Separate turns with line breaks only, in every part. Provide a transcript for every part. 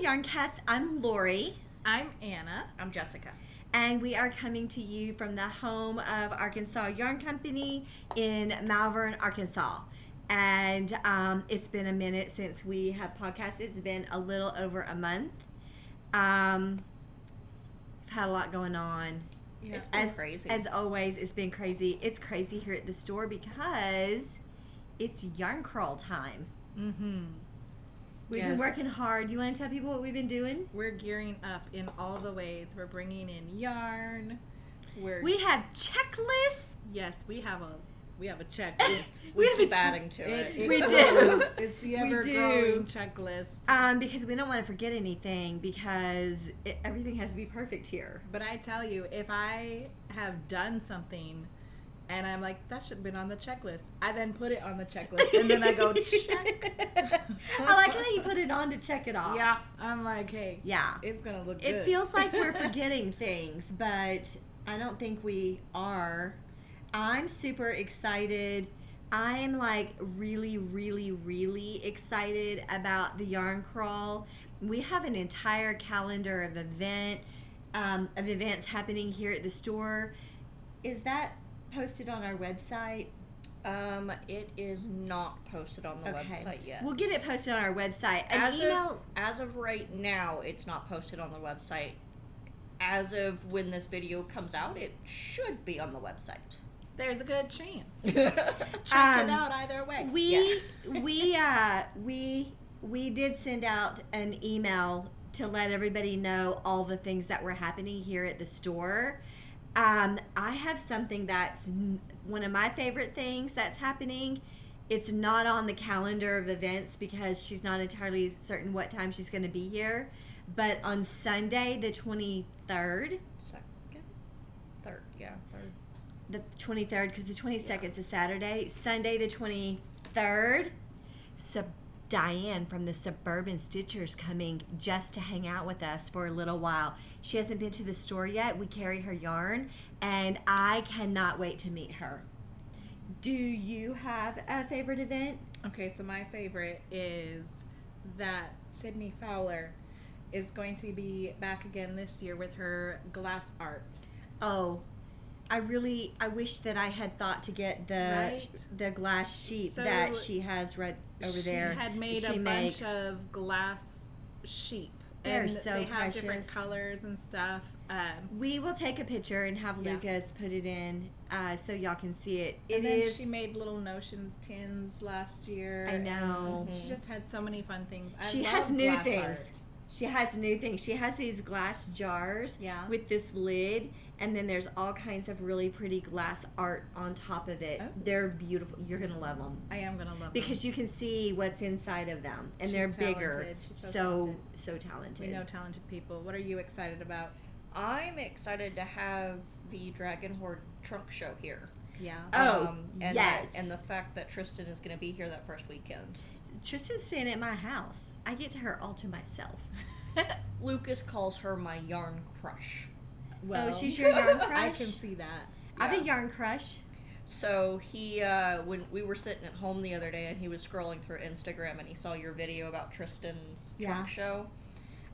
ArkansasYarnCast. I'm Lori.
I'm Anna.
I'm Jessica.
And we are coming to you from the home of Arkansas Yarn Company in Malvern, Arkansas. And it's been a minute since we have podcasted. It's been a little over a month. We've had a lot going on.
Yeah, it's been crazy.
As always, it's been crazy. It's crazy here at the store because it's yarn crawl time.
Mm-hmm.
We've been working hard. You want to tell people what we've been doing?
We're gearing up in all the ways. We're bringing in yarn.
We have checklists.
Yes, we have a checklist.
we keep adding to it.
We do.
It's the ever-growing checklist.
Because we don't want to forget anything because everything has to be perfect here.
But I tell you, if I have done something and I'm like, that should have been on the checklist, I then put it on the checklist and then I go, check.
I like how you put it on to check it off.
Yeah. I'm like, hey,
yeah,
it's going to look good.
It feels like we're forgetting things, but I don't think we are. I'm super excited. I am like really, really, really excited about the yarn crawl. We have an entire calendar of events happening here at the store. Is that posted on our website?
It is not posted on the website yet.
We'll get it posted on our website.
As of right now, it's not posted on the website. As of when this video comes out, it should be on the website.
There's a good chance. Check it out either way.
We did send out an email to let everybody know all the things that were happening here at the store. I have something that's one of my favorite things that's happening. It's not on the calendar of events because she's not entirely certain what time she's going to be here. But on Sunday, the 23rd.
Third.
The 23rd, because the 22nd is a Saturday. Sunday, the 23rd. Diane from the Suburban Stitchers coming just to hang out with us for a little while. She hasn't been to the store yet. We carry her yarn, and I cannot wait to meet her. Do you have a favorite event?
Okay, so my favorite is that Sydney Fowler is going to be back again this year with her glass art.
Oh, I wish that I had thought to get the glass sheet that she has right over there.
She had made a bunch of glass sheep.
They're so
they have
precious.
Different colors and stuff.
We will take a picture and have Lucas put it in so y'all can see it.
She made little notions tins last year.
I know.
She just had so many fun things.
She has new things. She has new things. She has these glass jars with this lid, and then there's all kinds of really pretty glass art on top of it. Oh. They're beautiful. You're going to love them.
I am going to love them.
Because you can see what's inside of them, and they're bigger.
She's
so talented.
We know talented people. What are you excited about?
I'm excited to have the Dragon Horde trunk show here.
Yeah.
Yes.
And the fact that Tristan is going to be here that first weekend.
Tristan's staying at my house. I get to her all to myself.
Lucas calls her my yarn crush.
Well, she's your yarn crush?
I can see that.
Yeah. I have a yarn crush.
So he, when we were sitting at home the other day and he was scrolling through Instagram and he saw your video about Tristan's trunk show.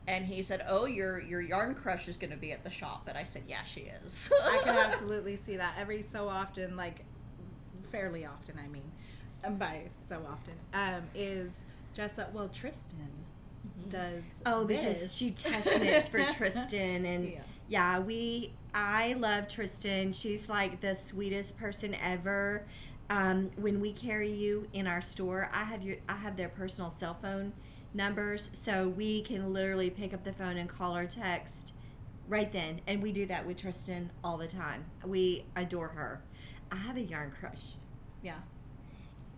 And he said, oh, your yarn crush is going to be at the shop. And I said, yeah, she is.
I can absolutely see that. Every so often, like fairly often, I mean. By so often, is just that, well, Tristan does
because she test knits for Tristan. And I love Tristan. She's like the sweetest person ever. When we carry you in our store, I have their personal cell phone numbers, so we can literally pick up the phone and call or text right then. And we do that with Tristan all the time. We adore her. I have a yarn crush.
Yeah.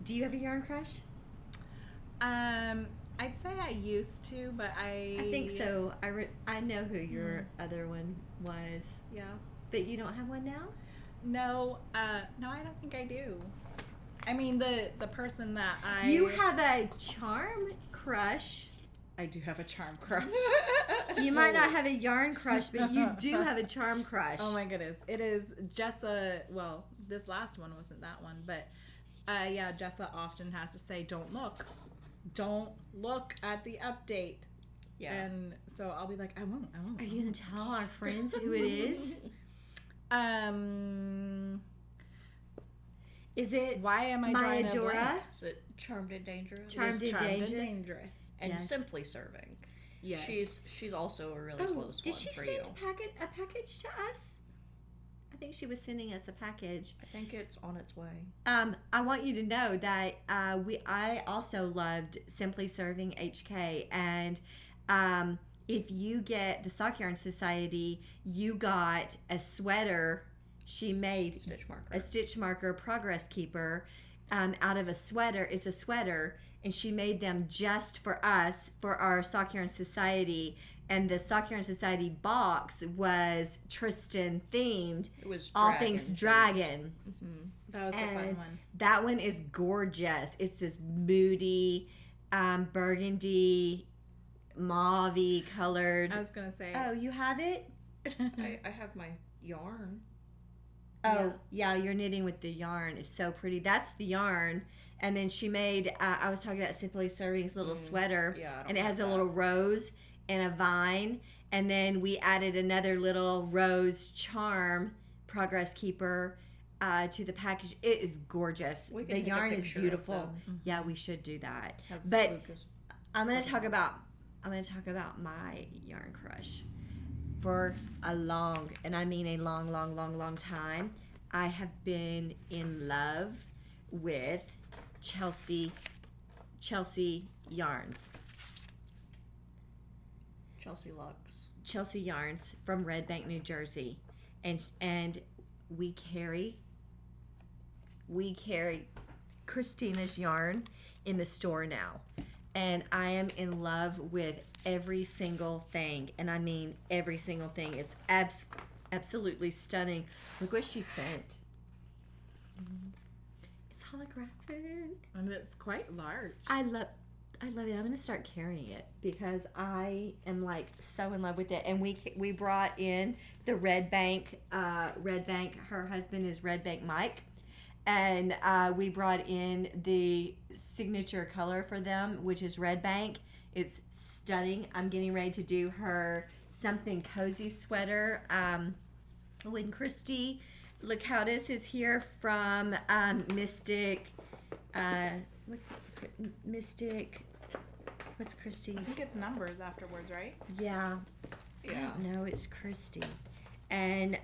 Do you have a yarn crush?
I'd say I used to, but I
think so. I know who your other one was.
Yeah.
But you don't have one now?
No, I don't think I do. I mean, the person that
You have a charm crush.
I do have a charm crush.
You might not have a yarn crush, but you do have a charm crush.
Oh my goodness. It is Jessa, well, this last one wasn't that one, but Jessa often has to say, don't look at the update.
Yeah.
And so I'll be like, I won't.
Are you going to tell our friends who it is? Is it
Why am I drawing a
Mayadora?
blank?
Is it Charmed and Dangerous?
Charmed and Dangerous.
And
Yes.
Simply Serving.
Yes.
She's also a really close
did
one
she
for
send
you.
a package to us? I think she was sending us a package.
I think it's on its way.
I want you to know that I also loved Simply Serving HK, and if you get the Sock Yarn Society, you got a sweater. She made a stitch marker progress keeper out of a sweater. It's a sweater, and she made them just for us for our Sock Yarn Society. And the Sock Yarn Society box was Tristan themed.
It was
all things dragon.
Mm-hmm.
That was a fun one.
That one is gorgeous. It's this moody, burgundy, mauve-y colored.
I was gonna say.
Oh, you have it?
I have my yarn.
Oh, yeah, you're knitting with the yarn. It's so pretty. That's the yarn. And then she made, I was talking about Simply Serving's little sweater.
Yeah,
and it has a little rose and a vine. And then we added another little rose charm progress keeper to the package. It is gorgeous. The yarn is beautiful. Yeah, we should do that. But I'm going to talk about my yarn crush. For a long, and I mean a long time, I have been in love with Chelsea Yarns. Chelsea Yarns from Red Bank, New Jersey. And we carry Christina's yarn in the store now. And I am in love with every single thing. And I mean every single thing. It's absolutely stunning. Look what she sent. It's holographic.
And it's quite large.
I love it. I'm going to start carrying it because I am like so in love with it. And we brought in the Red Bank. Her husband is Red Bank Mike. And we brought in the signature color for them, which is Red Bank. It's stunning. I'm getting ready to do her something cozy sweater. When Christy Lacoutis is here from Mystic, what's Christy's?
I think it's numbers afterwards, right?
Yeah.
Yeah.
No, it's Christy. And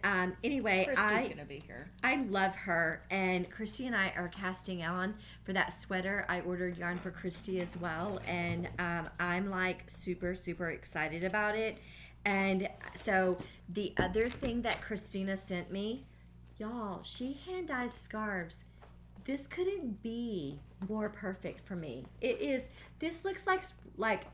anyway,
Christy's going to be here.
I love her. And Christy and I are casting on for that sweater. I ordered yarn for Christy as well. And I'm like super, super excited about it. And so the other thing that Christina sent me, y'all, she hand dyes scarves. This couldn't be more perfect for me. This looks like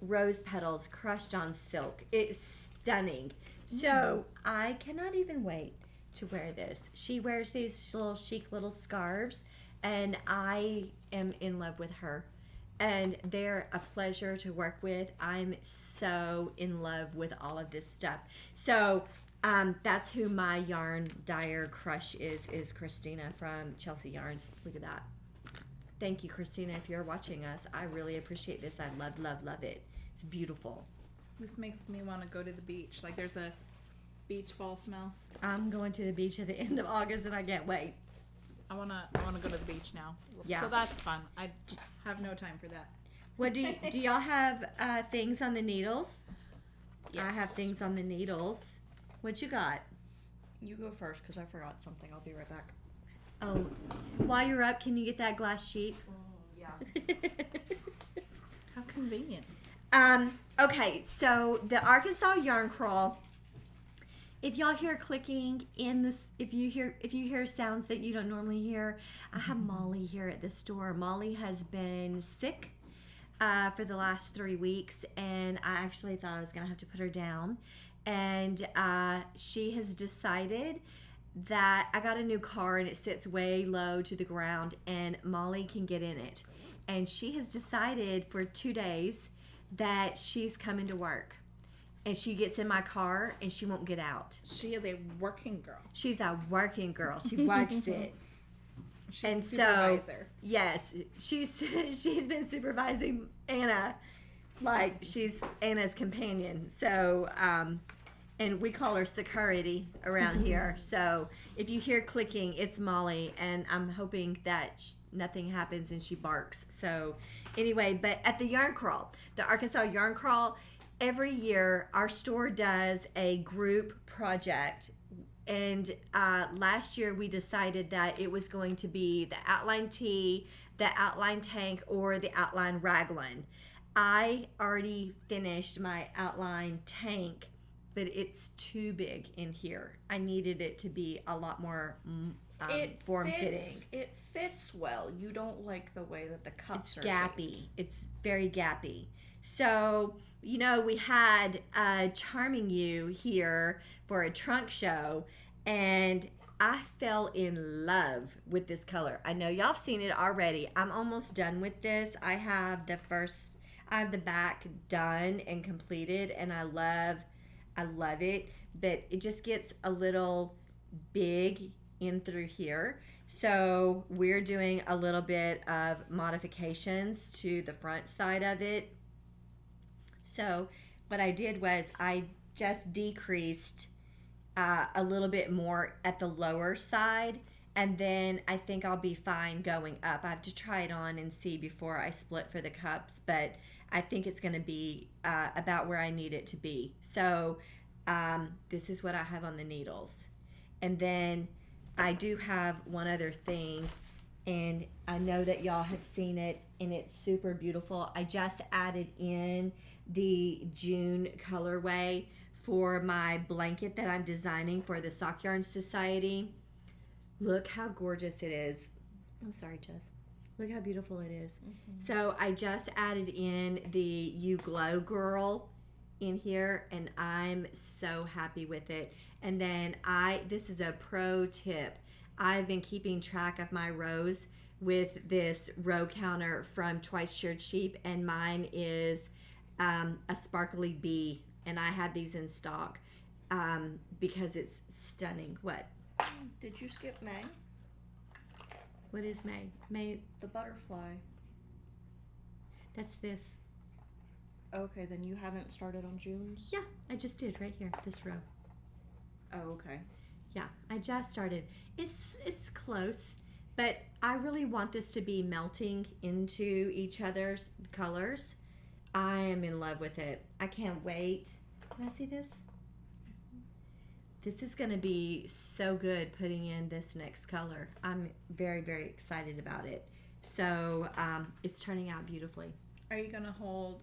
rose petals crushed on silk. It's stunning. So I cannot even wait to wear this. She wears these little chic little scarves, and I am in love with her. And they're a pleasure to work with. I'm so in love with all of this stuff. So that's who my yarn dyer crush is Christina from Chelsea Yarns. Look at that. Thank you, Christina, if you're watching us. I really appreciate this. I love it. It's beautiful.
This makes me want to go to the beach. Like there's a beach ball smell.
I'm going to the beach at the end of August, and I can't wait.
I wanna go to the beach now.
Yeah.
So that's fun. I have no time for that.
What do y'all have things on the needles?
Yes.
I have things on the needles. What you got?
You go first because I forgot something. I'll be right back.
Oh, while you're up, can you get that glass sheet?
Yeah.
How convenient.
Okay, so the Arkansas Yarn Crawl. If y'all hear clicking in this, if you hear sounds that you don't normally hear, I have Molly here at the store. Molly has been sick for the last 3 weeks, and I actually thought I was gonna have to put her down. And she has decided that I got a new car and it sits way low to the ground, and Molly can get in it. And she has decided for 2 days that she's coming to work. And she gets in my car and she won't get out.
She is a working girl.
She's a working girl. She works it.
She's
And
a supervisor.
so, yes, she's been supervising Anna Like, she's Anna's companion. So, and we call her security around here. So if you hear clicking, it's Molly, and I'm hoping that nothing happens and she barks. So anyway, but at the Yarn Crawl, the Arkansas Yarn Crawl, every year our store does a group project. And last year we decided that it was going to be the outline tee, the outline tank, or the outline raglan. I already finished my outline tank, but it's too big in here. I needed it to be a lot more form-fitting.
It fits well. You don't like the way that the cups are
gappy.
shaped.
It's very gappy. So, you know, we had Charming You here for a trunk show, and I fell in love with this color. I know y'all have seen it already. I'm almost done with this. I have the back done and completed, and I love it, but it just gets a little big in through here. So we're doing a little bit of modifications to the front side of it. So what I did was I just decreased a little bit more at the lower side, and then I think I'll be fine going up. I have to try it on and see before I split for the cups, but I think it's going to be about where I need it to be. So this is what I have on the needles. And then I do have one other thing, and I know that y'all have seen it, and it's super beautiful. I just added in the June colorway for my blanket that I'm designing for the Sock Yarn Society. Look how gorgeous it is. I'm sorry, Jess. Look how beautiful it is. Mm-hmm. So I just added in the You Glow Girl in here, and I'm so happy with it. And then this is a pro tip. I've been keeping track of my rows with this row counter from Twice Sheared Sheep, and mine is a sparkly bee, and I had these in stock because it's stunning. What?
Did you skip May?
What is May? May.
The butterfly.
That's this.
Okay, then you haven't started on June's?
Yeah, I just did right here, this row.
Oh, okay.
Yeah, I just started. It's close, but I really want this to be melting into each other's colors. I am in love with it. I can't wait. Can I see this? This is going to be so good putting in this next color. I'm very, very excited about it. So it's turning out beautifully.
Are you going to hold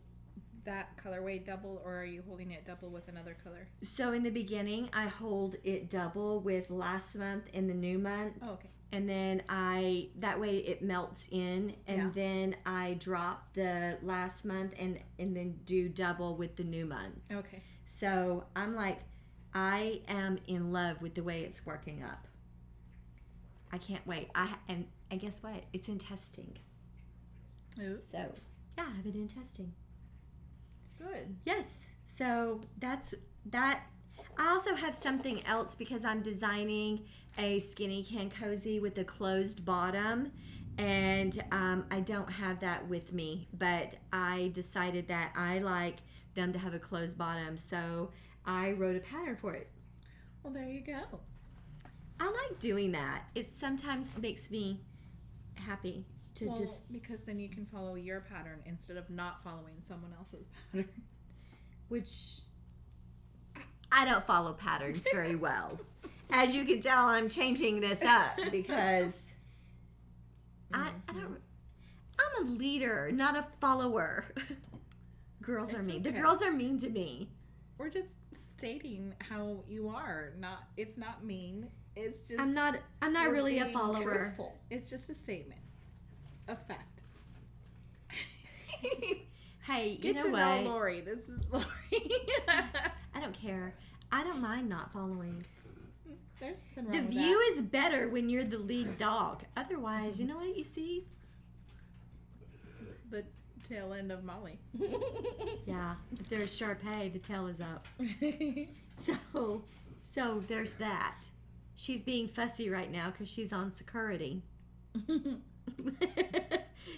that colorway double, or are you holding it double with another color?
So in the beginning, I hold it double with last month and the new month.
Oh, okay.
And then that way it melts in, and then I drop the last month and then do double with the new month.
Okay.
So I'm like, I am in love with the way it's working up. I can't wait. And guess what? It's in testing.
Ooh.
So yeah, I have it in testing.
Good.
Yes. So that's that. I also have something else because I'm designing a skinny can cozy with a closed bottom, and I don't have that with me, but I decided that I like them to have a closed bottom, so I wrote a pattern for it.
Well, there you go.
I like doing that. It sometimes makes me happy to
because then you can follow your pattern instead of not following someone else's pattern.
Which I don't follow patterns very well. As you can tell, I'm changing this up because I'm a leader, not a follower. Girls are mean.
Okay.
The girls are mean to me.
We're just stating how you are. It's not mean. It's just
I'm not really a
being
follower.
Truthful.
It's just a statement. A fact.
Hey,
Get
you know
to
what?
know Lori. This is Lori.
I don't care. I don't mind not following.
There's nothing
The
wrong with
view
that.
is better when you're the lead dog. Otherwise, you know what you see?
The tail end of Molly.
Yeah. If there's Sharpay, the tail is up. So there's that. She's being fussy right now because she's on security.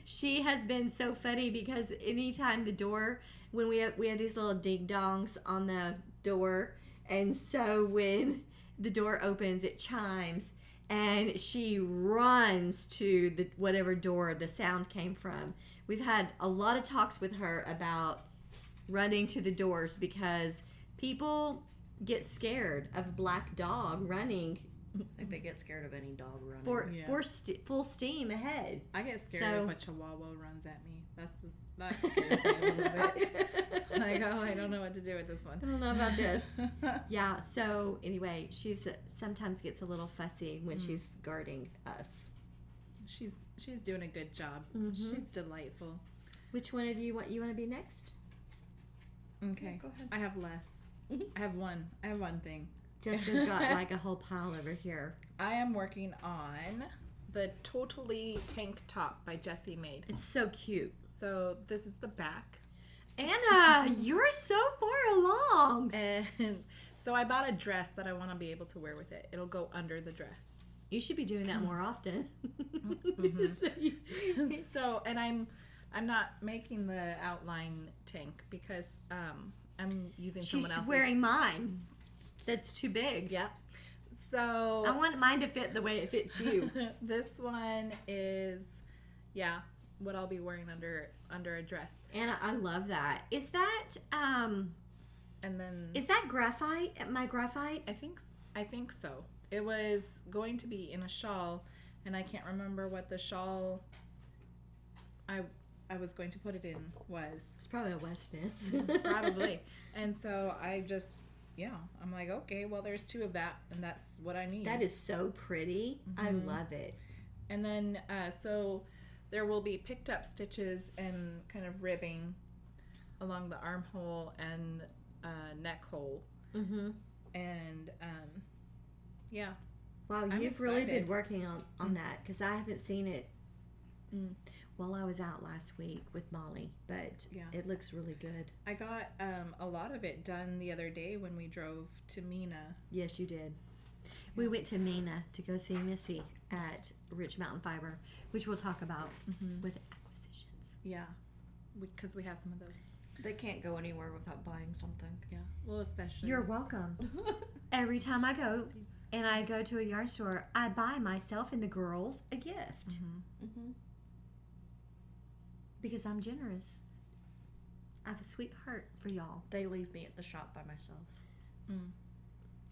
She has been so funny because anytime the door when we had these little ding dongs on the door, and so when the door opens, it chimes, and she runs to the whatever door the sound came from. We've had a lot of talks with her about running to the doors because people get scared of a black dog running.
Like they get scared of any dog running.
Full steam ahead.
I get scared if a chihuahua runs at me. That scares me a little bit. Like, oh, I don't know what to do with this one.
I don't know about this. Yeah, so anyway, she's sometimes gets a little fussy when she's guarding us.
She's doing a good job.
Mm-hmm.
She's delightful.
Which one of you want to be next?
Okay.
Yeah, go ahead.
I have less.
Mm-hmm.
I have one thing.
Jessica's got like a whole pile over here.
I am working on the Totally Tank Top by Jessie Made.
It's so cute.
So this is the back.
Anna, you're so far along.
And so I bought a dress that I want to be able to wear with it. It'll go under the dress.
You should be doing that more often.
Mm-hmm. So, and I'm not making the outline tank because I'm using someone else's.
She's wearing mine. That's too big.
Yeah. So
I want mine to fit the way it fits you.
This one is, what I'll be wearing under a dress.
Anna, I love that. Is that
And then
is that graphite? My graphite?
I think so. It was going to be in a shawl, and I can't remember what the shawl I was going to put it in was.
It's probably a West Knits.
Probably. And so I just, I'm like, okay, well, there's 2 of that, and that's what I need.
That is so pretty.
Mm-hmm.
I love it.
And then, so there will be picked up stitches and kind of ribbing along the armhole and neck hole.
Mm-hmm.
And,
Wow,
I'm
you've really been
excited.
working on that because I haven't seen it. Well, I was out last week with Molly, but it looks really good.
I got a lot of it done the other day when we drove to Mina.
Yes, you did. We went to Mina to go see Missy at Rich Mountain Fiber, which we'll talk about with acquisitions.
Yeah, because we have some of those.
They can't go anywhere without buying something.
Yeah, well, especially.
You're welcome. Every time I go and I go to a yarn store, I buy myself and the girls a gift because I'm generous. I have a sweet heart for y'all.
They leave me at the shop by myself.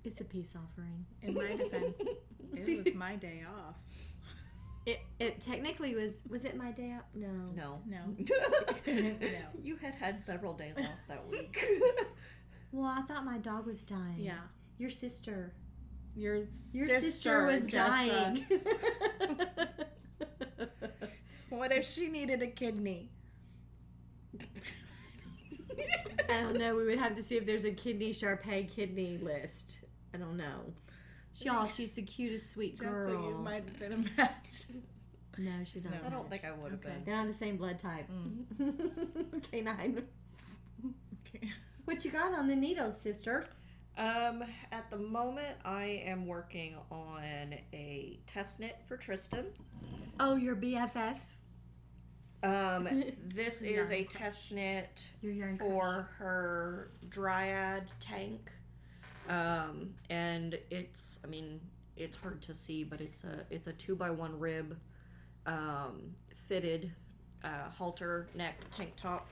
It's a peace offering.
In my defense, it was my day off.
It technically was it my day off? No.
No.
No.
You had several days off that week.
Well, I thought my dog was dying.
Yeah.
Your sister.
Your
sister was
Jessa.
dying.
What if she needed a kidney?
I don't know. We would have to see if there's a kidney Sharpay kidney list. I don't know. Y'all, she's the cutest, sweet girl.
Jessa, you might have been a match.
No, she don't.
No.
I don't think I would have been.
They're not the same blood type. K9.
Okay.
What you got on the needles, sister?
At the moment, I am working on a test knit for Tristan.
Oh, your BFF?
This is a test knit
Your yarn
for her dryad tank. And it's hard to see, but it's a 2x1 rib, fitted, halter neck tank top.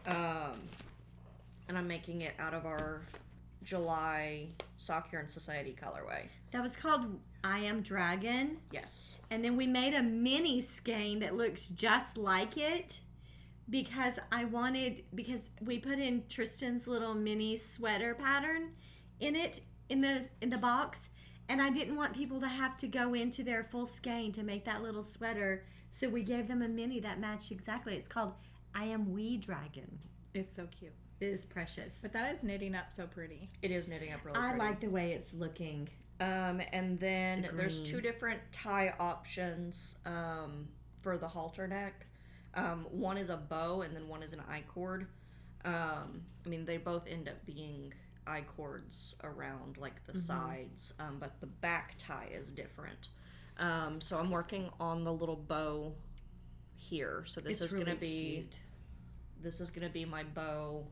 And I'm making it out of our July Sock Yarn Society colorway.
That was called I Am Dragon.
Yes.
And then we made a mini skein that looks just like it because we put in Tristan's little mini sweater pattern in it in the box, and I didn't want people to have to go into their full skein to make that little sweater, so we gave them a mini that matched exactly. It's called I Am Wee Dragon.
It's so cute.
It is precious.
But that is knitting up so pretty.
It is knitting up really
I
pretty.
like the way it's looking.
And then there's
green.
2 different tie options for the halter neck. One is a bow and then one is an I-cord. They both end up being I-cords around like the sides, but the back tie is different. So I'm working on the little bow here. So this
It's
is going to
really
be
cute.
this is gonna be my bow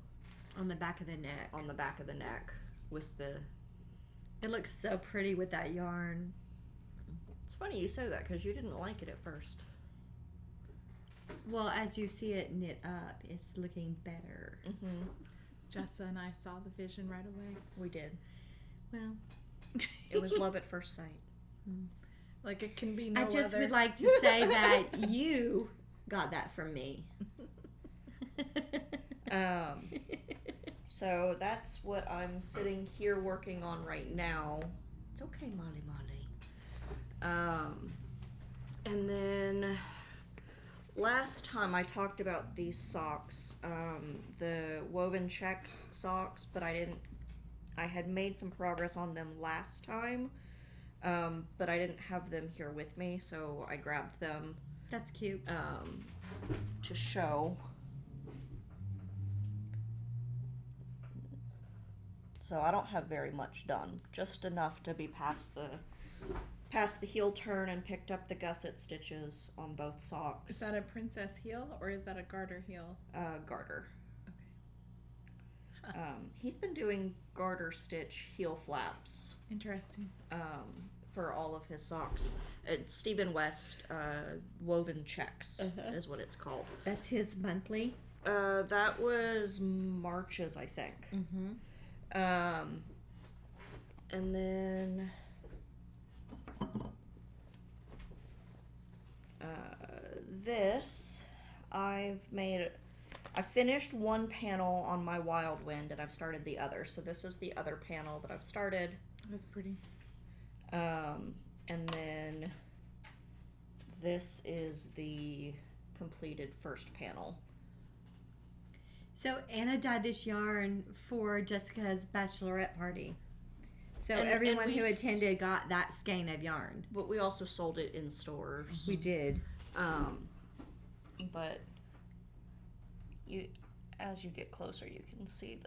On the back of the neck.
on the back of the neck with the.
It looks so pretty with that yarn.
It's funny you say that because you didn't like it at first.
Well, as you see it knit up, it's looking better.
Mm-hmm.
Jessa and I saw the vision right away.
We did.
Well,
It was love at first sight.
Like it can be no
I just
other.
would like to say that you got that from me.
So that's what I'm sitting here working on right now. It's okay, Molly. And then last time I talked about these socks, the woven checks socks, but I had made some progress on them last time, but I didn't have them here with me, so I grabbed them
That's cute.
to show. So I don't have very much done, just enough to be past the heel turn and picked up the gusset stitches on both socks.
Is that a princess heel or is that a garter heel?
Garter.
Okay.
He's been doing garter stitch heel flaps
Interesting.
for all of his socks. It's Stephen West woven checks is what it's called.
That's his monthly.
That was March's, I think.
Mm-hmm.
And then this I finished one panel on my Wild Wind and I've started the other. So this is the other panel that I've started.
That's pretty.
And then this is the completed first panel.
So Anna dyed this yarn for Jessica's bachelorette party. So
And
everyone
we
who attended got that skein of yarn.
But we also sold it in stores.
We did.
But as you get closer, you can see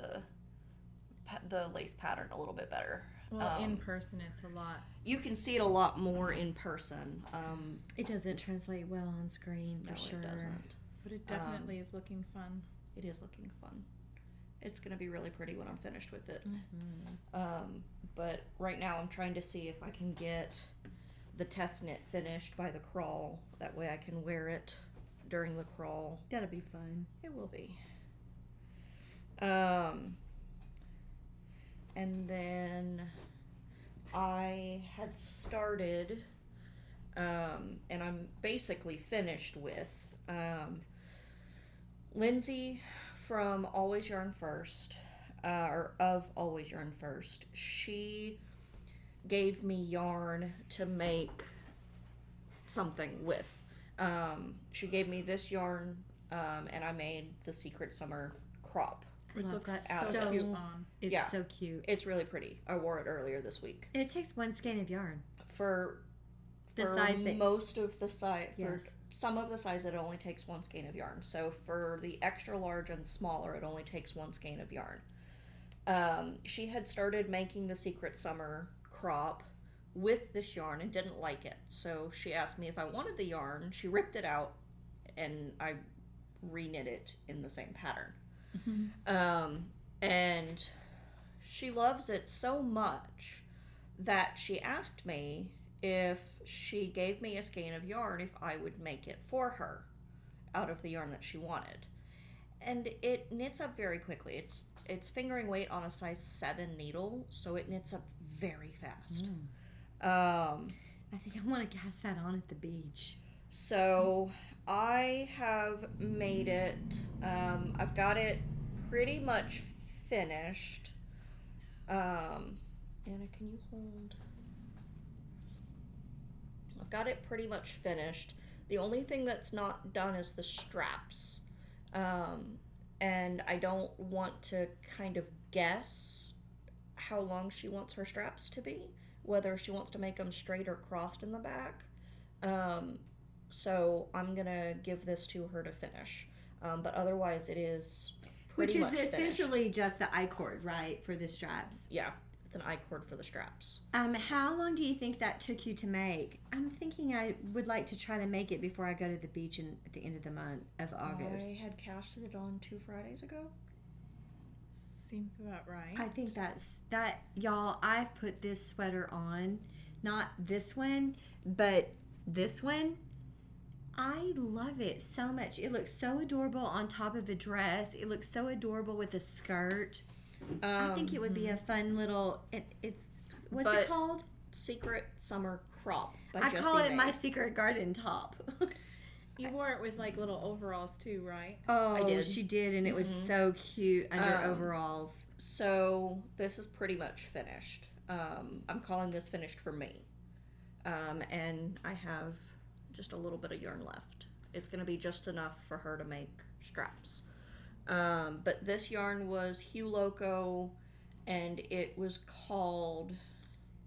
the lace pattern a little bit better.
Well, in person, it's a lot.
You can see it a lot more in person.
It doesn't translate well on screen for sure.
It doesn't.
But it definitely is looking fun.
It is looking fun. It's going to be really pretty when I'm finished with it.
Mm-hmm.
But right now I'm trying to see if I can get the test knit finished by the crawl. That way I can wear it during the crawl.
That'll be fun.
It will be. And then I had started, and I'm basically finished with, Lindsay from Always Yarn First, or of Always Yarn First, she gave me yarn to make something with. She gave me this yarn, and I made the Secret Summer crop.
Which
love
looks
that
so
so
cute on.
It's
Yeah.
so cute.
It's really pretty. I wore it earlier this week.
And it takes one skein of yarn.
For
The size that-
most of the size, for
Yes.
some of the size, it only takes one skein of yarn. So for the extra large and smaller, it only takes one skein of yarn. She had started making the Secret Summer crop with this yarn and didn't like it. So she asked me if I wanted the yarn. She ripped it out, and I reknit it in the same pattern. And she loves it so much that she asked me if she gave me a skein of yarn if I would make it for her out of the yarn that she wanted. And it knits up very quickly. It's fingering weight on a size 7 needle, so it knits up very fast.
I think I want to cast that on at the beach.
So I have made it, I've got it pretty much finished. Anna, can you hold? I've got it pretty much finished. The only thing that's not done is the straps. And I don't want to kind of guess how long she wants her straps to be, whether she wants to make them straight or crossed in the back. So I'm gonna give this to her to finish. But otherwise it is
Which
pretty
is
much
essentially
finished.
just the I-cord, right, for the straps.
Yeah. It's an I-cord for the straps.
How long do you think that took you to make? I'm thinking I would like to try to make it before I go to the beach at the end of the month of August.
I had casted it on 2 Fridays ago.
Seems about right.
I think that, y'all. I've put this sweater on, not this one, but this one. I love it so much. It looks so adorable on top of a dress. It looks so adorable with a skirt. I think it would be a fun little. It's what's it called?
Secret Summer Crop by
I
Jessie
call it
May.
my secret garden top.
You wore it with like little overalls too, right?
Oh,
I did.
she did, and it was so cute under overalls.
So this is pretty much finished. I'm calling this finished for me. And I have just a little bit of yarn left. It's going to be just enough for her to make straps. But this yarn was Hue Loco, and it was called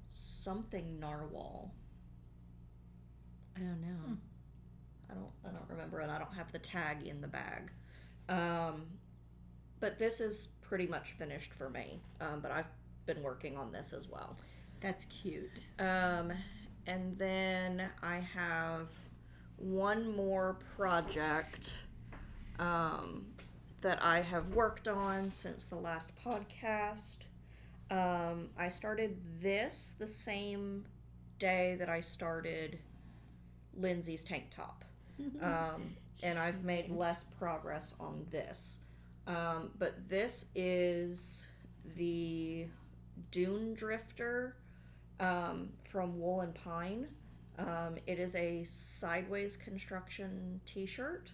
something Narwhal.
I don't know.
I don't remember, and I don't have the tag in the bag. But this is pretty much finished for me. But I've been working on this as well.
That's cute.
And then I have one more project that I have worked on since the last podcast. I started this the same day that I started Lindsay's tank top. And I've made less progress on this. But this is the Dune Drifter from Wool and Pine. It is a sideways construction t-shirt.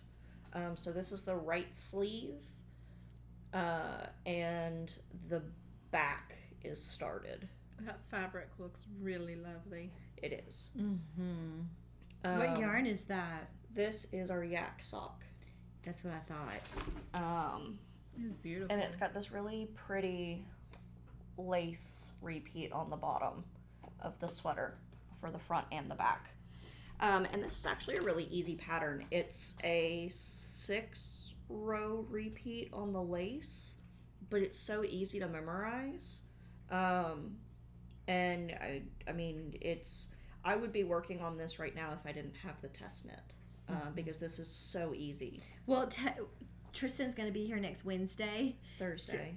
So this is the right sleeve. And the back is started.
That fabric looks really lovely.
It is.
What yarn is that?
This is our yak sock.
That's what I thought.
It's beautiful.
And it's got this really pretty lace repeat on the bottom of the sweater for the front and the back. And this is actually a really easy pattern. It's a 6-row repeat on the lace, but it's so easy to memorize. And I mean, I would be working on this right now if I didn't have the test knit, because this is so easy.
Well, Tristan's going to be here next Wednesday.
Thursday.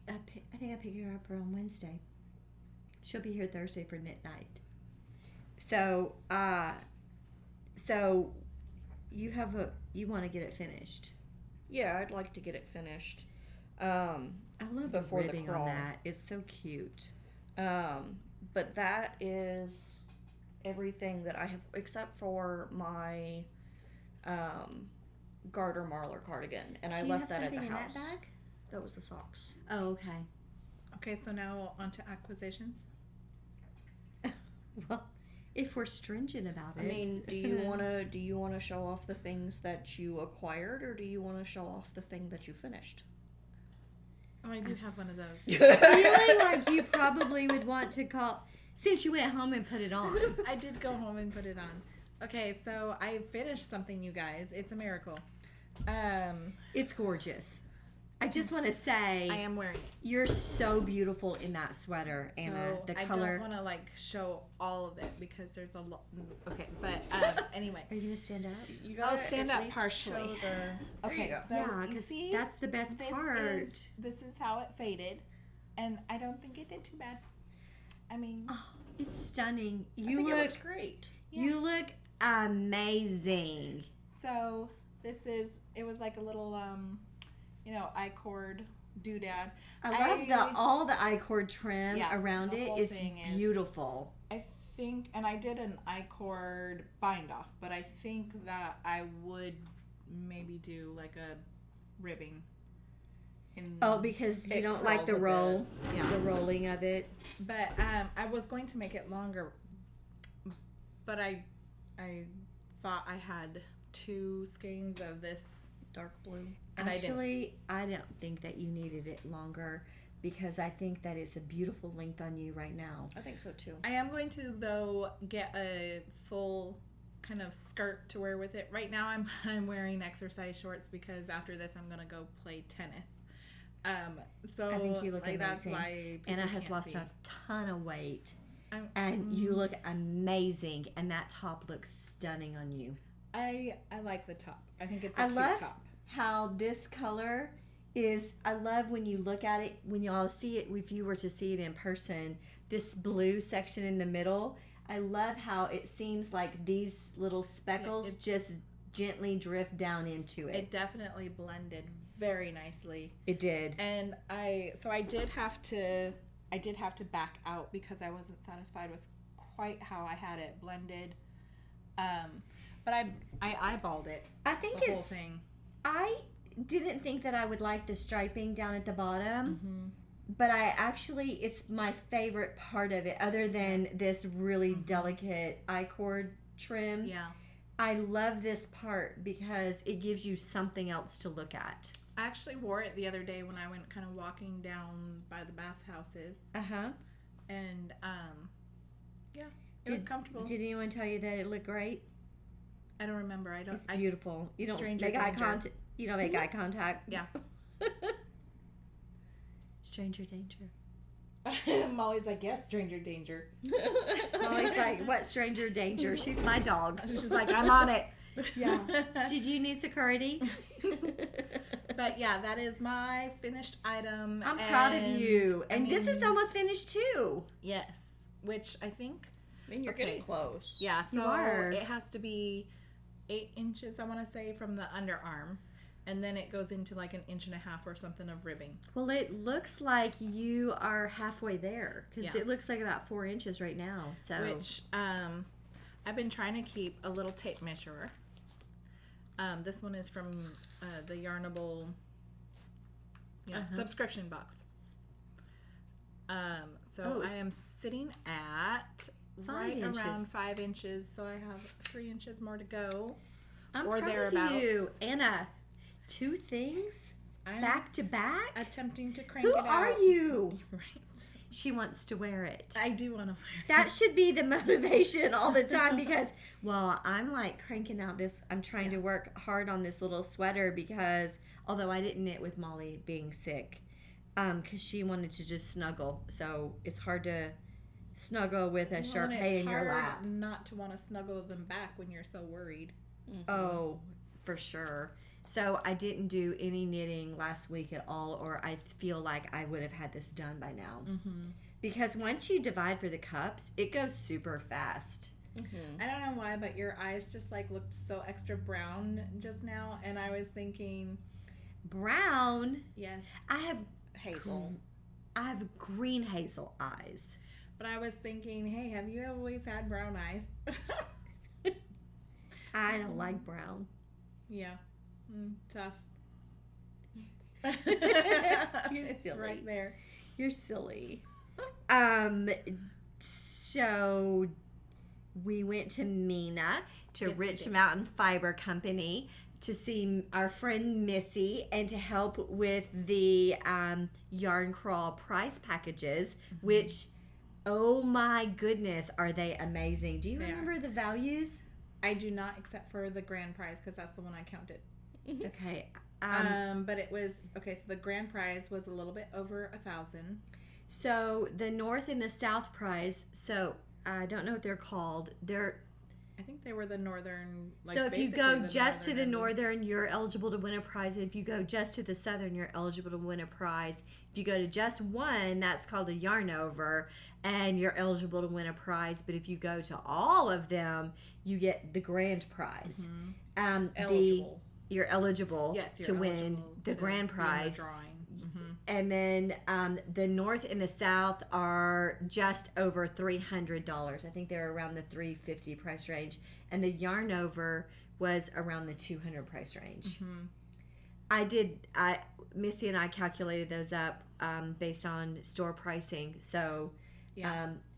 So I think I pick her up on Wednesday. She'll be here Thursday for knit night. So you want to get it finished?
Yeah, I'd like to get it finished.
I love the
before the
ribbing
crawl.
on that. It's so cute.
But that is everything that I have, except for my garter marler cardigan, and I left that at the house.
In that bag?
That was the socks.
Oh, okay.
Okay, so now on to acquisitions.
Well, if we're stringent about it.
I mean, do you wanna show off the things that you acquired, or do you want to show off the thing that you finished?
Oh, I do have one of those.
Feeling like you probably would want to call, since you went home and put it on.
I did go home and put it on. Okay, so I finished something, you guys. It's a miracle.
It's gorgeous. I just want to say,
I am wearing it.
You're so beautiful in that sweater, Anna.
So
The color.
I don't want to show all of it because there's a lot. Okay, but anyway.
Are you gonna stand up?
I'll stand up partially.
Okay,
So
Yeah,
you
because
see,
that's the best part.
This is how it faded, and I don't think it did too bad. I mean,
Oh, it's stunning.
I
You
think it
look
looks great.
Yeah.
You look amazing.
so it was like a little I-cord doodad.
I love all the I-cord trim around
the
it.
whole
It's
thing is-
beautiful.
I think, and I did an I-cord bind off, but I think that I would maybe do like a ribbing.
Because you
It
don't like the
curls a
roll,
Yeah.
the rolling of it.
But I was going to make it longer, but I thought I had 2 skeins of this
Dark blue.
and
Actually, I don't think that you needed it longer because I think that it's a beautiful length on you right now.
I think so too.
I am going to though get a full kind of skirt to wear with it. Right now I'm wearing exercise shorts because after this I'm gonna go play tennis. So
I think you look amazing.
That's why
Anna has
can't
lost
see.
a ton of weight. And you look amazing, and that top looks stunning on you.
I like the top. I think it's a cute top.
How this color is. I love when you look at it, when y'all see it, if you were to see it in person, this blue section in the middle. I love how it seems like these little speckles just gently drift down into it.
It definitely blended very nicely.
It did.
And I did have to back out because I wasn't satisfied with quite how I had it blended. But I eyeballed it.
I think
the whole thing.
I didn't think that I would like the striping down at the bottom. But it's my favorite part of it, other than this really delicate I-cord trim.
Yeah.
I love this part because it gives you something else to look at.
I actually wore it the other day when I went kind of walking down by the bathhouses.
Uh-huh.
And, it was comfortable.
Did anyone tell you that it looked great?
I don't remember.
It's beautiful. You don't
Stranger
make eye
danger.
contact. You don't make eye contact.
Yeah.
Stranger danger.
Molly's like, yes, stranger danger.
Molly's like, what stranger danger? She's my dog.
She's like, I'm on it.
Yeah. Did you need security?
But yeah, that is my finished item.
I'm proud of you. And this is almost finished too.
Yes. Which I think.
I mean, you're getting close.
Yeah. So
you are.
it has to be 8 inches, I want to say, from the underarm. And then it goes into like 1.5 inches or something of ribbing.
Well, it looks like you are halfway there because it looks like about 4 inches right now. So,
which I've been trying to keep a little tape measurer. This one is from the Yarnable subscription box. So I am sitting at around 5 inches. So I have 3 inches more to go.
I'm
or
proud
thereabouts.
of you, Anna. 2 things back to back.
Attempting to crank it out.
Who are you?
Right.
She wants to wear it.
I do want to wear it.
That should be the motivation all the time because, well, I'm like cranking out this. I'm trying to work hard on this little sweater because, although I didn't knit with Molly being sick, because she wanted to just snuggle. So it's hard to snuggle with a Sharpay in your lap.
Not to want to snuggle them back when you're so worried.
Mm-hmm. Oh, for sure. So I didn't do any knitting last week at all, or I feel like I would have had this done by now. Mm-hmm. Because once you divide for the cups, it goes super fast.
Mm-hmm. I don't know why, but your eyes just like looked so extra brown just now, and I was thinking,
brown?
Yes.
I have
hazel.
I have green hazel eyes.
But I was thinking, hey, have you always had brown eyes?
I don't like brown.
Yeah. Tough.
You're
it's
silly.
right there.
You're silly. So we went to Mina, to Rich Mountain Fiber Company, to see our friend Missy and to help with the yarn crawl prize packages, which, oh my goodness, are they amazing. Do you remember the values?
I do not, except for the grand prize, because that's the one I counted.
Okay.
But it was, okay, so the grand prize was a little bit over 1,000.
So the North and the South prize, so I don't know what they're called.
I think they were the Northern.
Like, so if you go just to the Northern, you're eligible to win a prize. And if you go just to the Southern, you're eligible to win a prize. If you go to just one, that's called a yarn over, and you're eligible to win a prize. But if you go to all of them, you get the grand prize.
Mm-hmm.
You're eligible to win the grand prize.
The drawing. Mm-hmm.
And then the North and the South are just over $300. I think they're around the $350 price range. And the yarn over was around the $200 price range. Mm-hmm. Missy and I calculated those up based on store pricing. So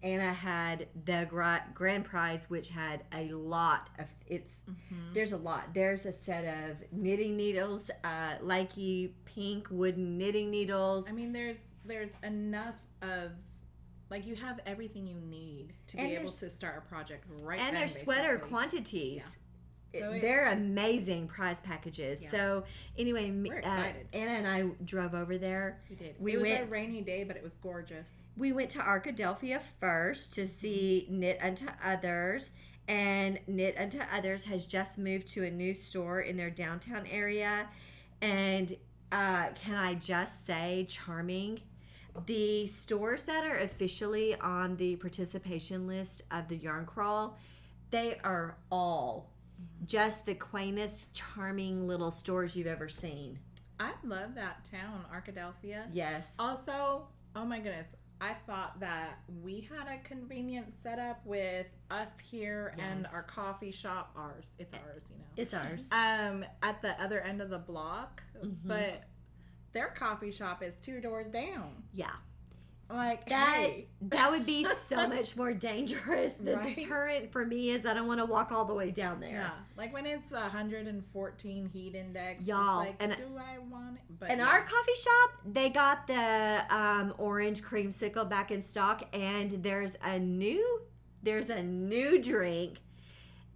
Anna had the grand prize, which had a lot of there's a lot. There's a set of knitting needles, likey pink wooden knitting needles.
I mean, there's enough of, like, you have everything you need to be able to start a project right
and
then,
there's sweater
basically.
quantities. they're amazing prize packages.
Yeah.
So anyway,
We're excited.
Anna and I drove over there.
We did. It
We
was
went.
a rainy day, but it was gorgeous.
We went to Arkadelphia first to see Knit Unto Others, and Knit Unto Others has just moved to a new store in their downtown area, and can I just say, charming. The stores that are officially on the participation list of the Yarn Crawl, they are all just the quaintest, charming little stores you've ever seen.
I love that town, Arkadelphia.
Yes.
Also, oh my goodness, I thought that we had a convenient setup with us here and
Yes.
our coffee shop. It's ours, you know.
It's ours.
At the other end of the block, but their coffee shop is 2 doors down.
Yeah.
Like
That would be so much more dangerous. The
Right?
deterrent for me is I don't want to walk all the way down there.
Yeah, like when it's 114 heat index,
Y'all,
it's like,
and-
do I want it? But
In our coffee shop, they got the orange creamsicle back in stock, and there's a new drink,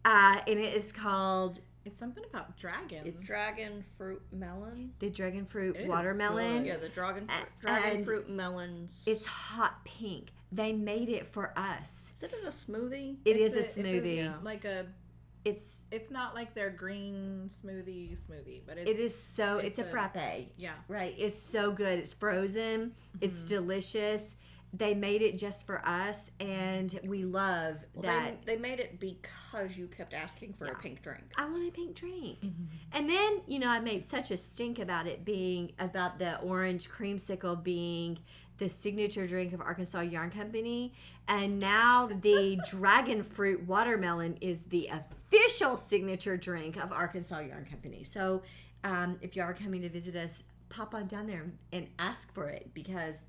and it is called
it's something about dragons.
It's
Dragon fruit melon.
the dragon fruit
It is
watermelon.
good.
Yeah, the dragon
And
fruit melons.
It's hot pink. They made it for us.
Is it in a smoothie?
It is
It's
a smoothie.
like a.
It's
It's not like their green smoothie, but it's.
it is so it's a
it's a-
frappe.
Yeah.
Right. It's so good. It's frozen. It's delicious. They made it just for us, and we love that.
They made it because you kept asking for a pink drink.
I want a pink drink. And then, I made such a stink about it being, about the orange creamsicle being the signature drink of Arkansas Yarn Company. And now the dragon fruit watermelon is the official signature drink of Arkansas Yarn Company. So if you are coming to visit us, pop on down there and ask for it, because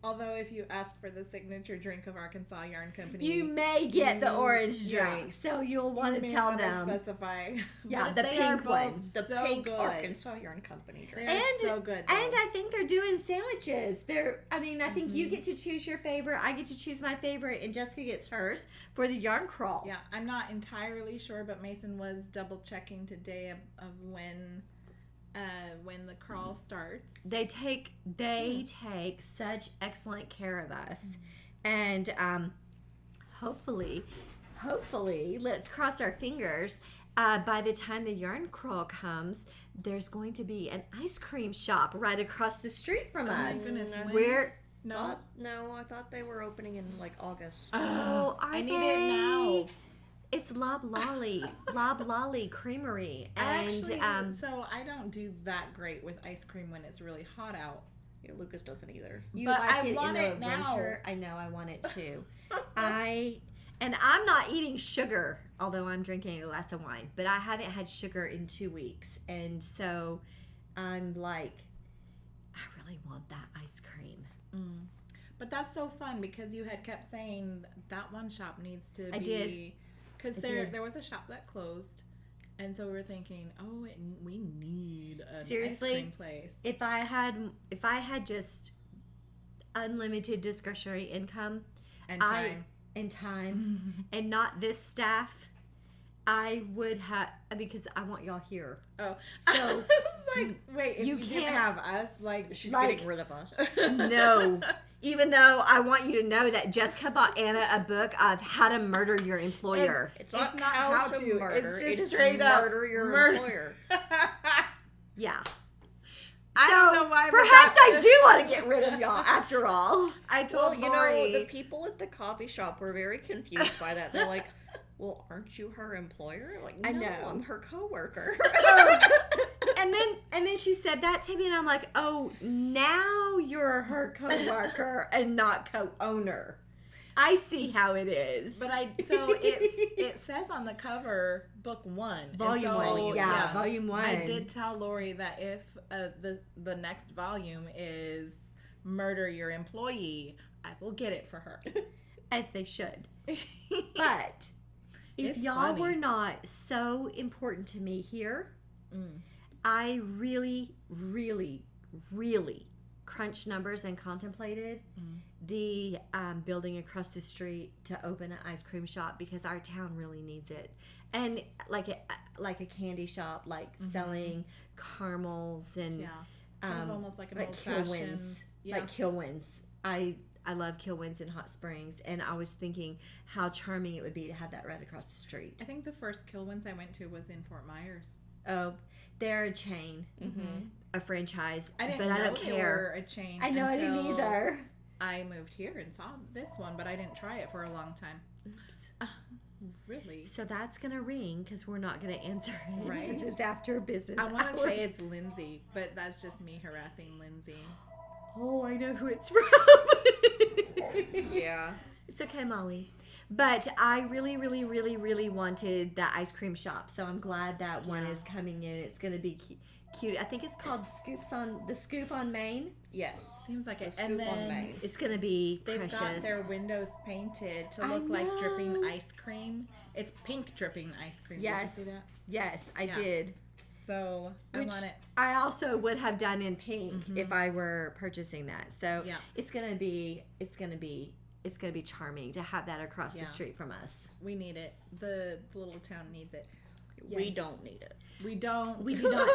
Although if you ask for the signature drink of Arkansas Yarn Company,
you may get the orange
Yeah.
drink. So you'll want
you
to
may
tell
wanna
them.
specify.
Yeah,
But
the
they are
pink one.
both
The
so
pink
good.
Arkansas Yarn Company drink.
They're
And
so good.
And
though.
I think they're doing sandwiches. I think you get to choose your favorite. I get to choose my favorite, and Jessica gets hers for the yarn crawl.
Yeah, I'm not entirely sure, but Mason was double checking today of when the crawl starts.
They take such excellent care of us, and hopefully, let's cross our fingers. By the time the yarn crawl comes, there's going to be an ice cream shop right across the street from
my
us.
goodness, when?
We're
No,
No, I thought they were opening in like August.
are
I need
they?
it now.
It's Lob Lolly Creamery, and
Actually, so I don't do that great with ice cream when it's really hot out.
Yeah, Lucas doesn't either.
you
but
like
I
it
want
in the
it now.
winter. I know, I want it too. I'm not eating sugar, although I'm drinking a glass of wine. But I haven't had sugar in 2 weeks, and so I'm like, I really want that ice cream.
But that's so fun because you had kept saying that one shop needs to be.
I did.
Because
I did.
there was a shop that closed, and so we were thinking, we need an
Seriously?
ice cream place.
If I had just unlimited discretionary income
And time.
and not this staff, I would have, because I want y'all here.
Oh,
So,
it's like, wait, if
you
you didn't
can't-
have us, like
She's
Like-
getting rid of us.
No. Even though I want you to know that Jessica bought Anna a book of how to murder your employer.
It's not,
It's not
how,
how
to
to,
murder.
it's
It
just
is
straight up
murder your
murder.
employer.
Yeah.
I don't know why, but
Perhaps
that-
I do want to get rid of y'all after all.
I told
Well,
Lori.
the people at the coffee shop were very confused by that. They're like, well, aren't you her employer? Like, no,
I know.
I'm her coworker.
And then she said that to me, and I'm like, oh, now you're her co-worker and not co-owner. I see how it is.
But it says on the cover, book 1, And
Volume
so,
1, yeah, volume 1.
I did tell Lori that if the next volume is murder your employee, I will get it for her.
As they should. But if
It's
y'all
funny.
were not so important to me here, I really, really, really crunched numbers and contemplated the building across the street to open an ice cream shop because our town really needs it, and like a candy shop, like selling caramels and
kind of almost like an
like
old-fashioned,
like Kilwins. I love Kilwins in Hot Springs, and I was thinking how charming it would be to have that right across the street.
I think the first Kilwins I went to was in Fort Myers.
Oh, they're a chain, a franchise,
I didn't
but
know
I don't
they
care.
were a chain.
I know I didn't
until
either.
I moved here and saw this one, but I didn't try it for a long time.
Oops.
Really?
So that's gonna ring because we're not gonna answer it
Right.
because it's after business.
I want to
hours.
say it's Lindsay, but that's just me harassing Lindsay.
Oh, I know who it's from.
Yeah.
It's okay, Molly. But I really, really, really, really wanted the ice cream shop, so I'm glad that one is coming in. It's gonna be cute. I think it's called the Scoop on Main.
Yes.
Seems like it.
Scoop
And
on
then
Main.
It's gonna be
they've
precious.
got their windows painted to
I
look like dripping
know.
ice cream. It's pink dripping ice cream.
Yes.
Did you see that?
Yes, I
Yeah. did. So I
Which
want it.
I also would have done in pink if I were purchasing that. So
Yeah.
it's gonna be charming to have that across the street from us.
We need it. The little town needs it.
We
Yes.
don't need it.
We don't.
We do not.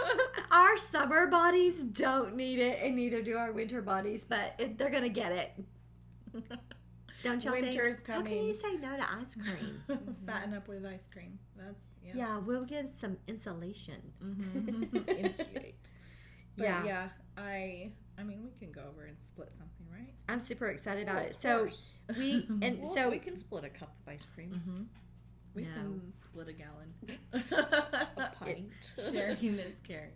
Our summer bodies don't need it, and neither do our winter bodies. But they're gonna get it. Don't y'all
Winter's
think? How can
coming.
you say no to ice cream?
Fatten up with ice cream. That's
Yeah, we'll get some insulation.
Insulate.
But
Yeah.
yeah, I mean, we can go over and split something, right?
I'm super excited about
Of
it. So
course.
we and
Well,
so
we can split a cup of ice cream.
We
No.
can split a gallon.
A pint.
Sharing is caring.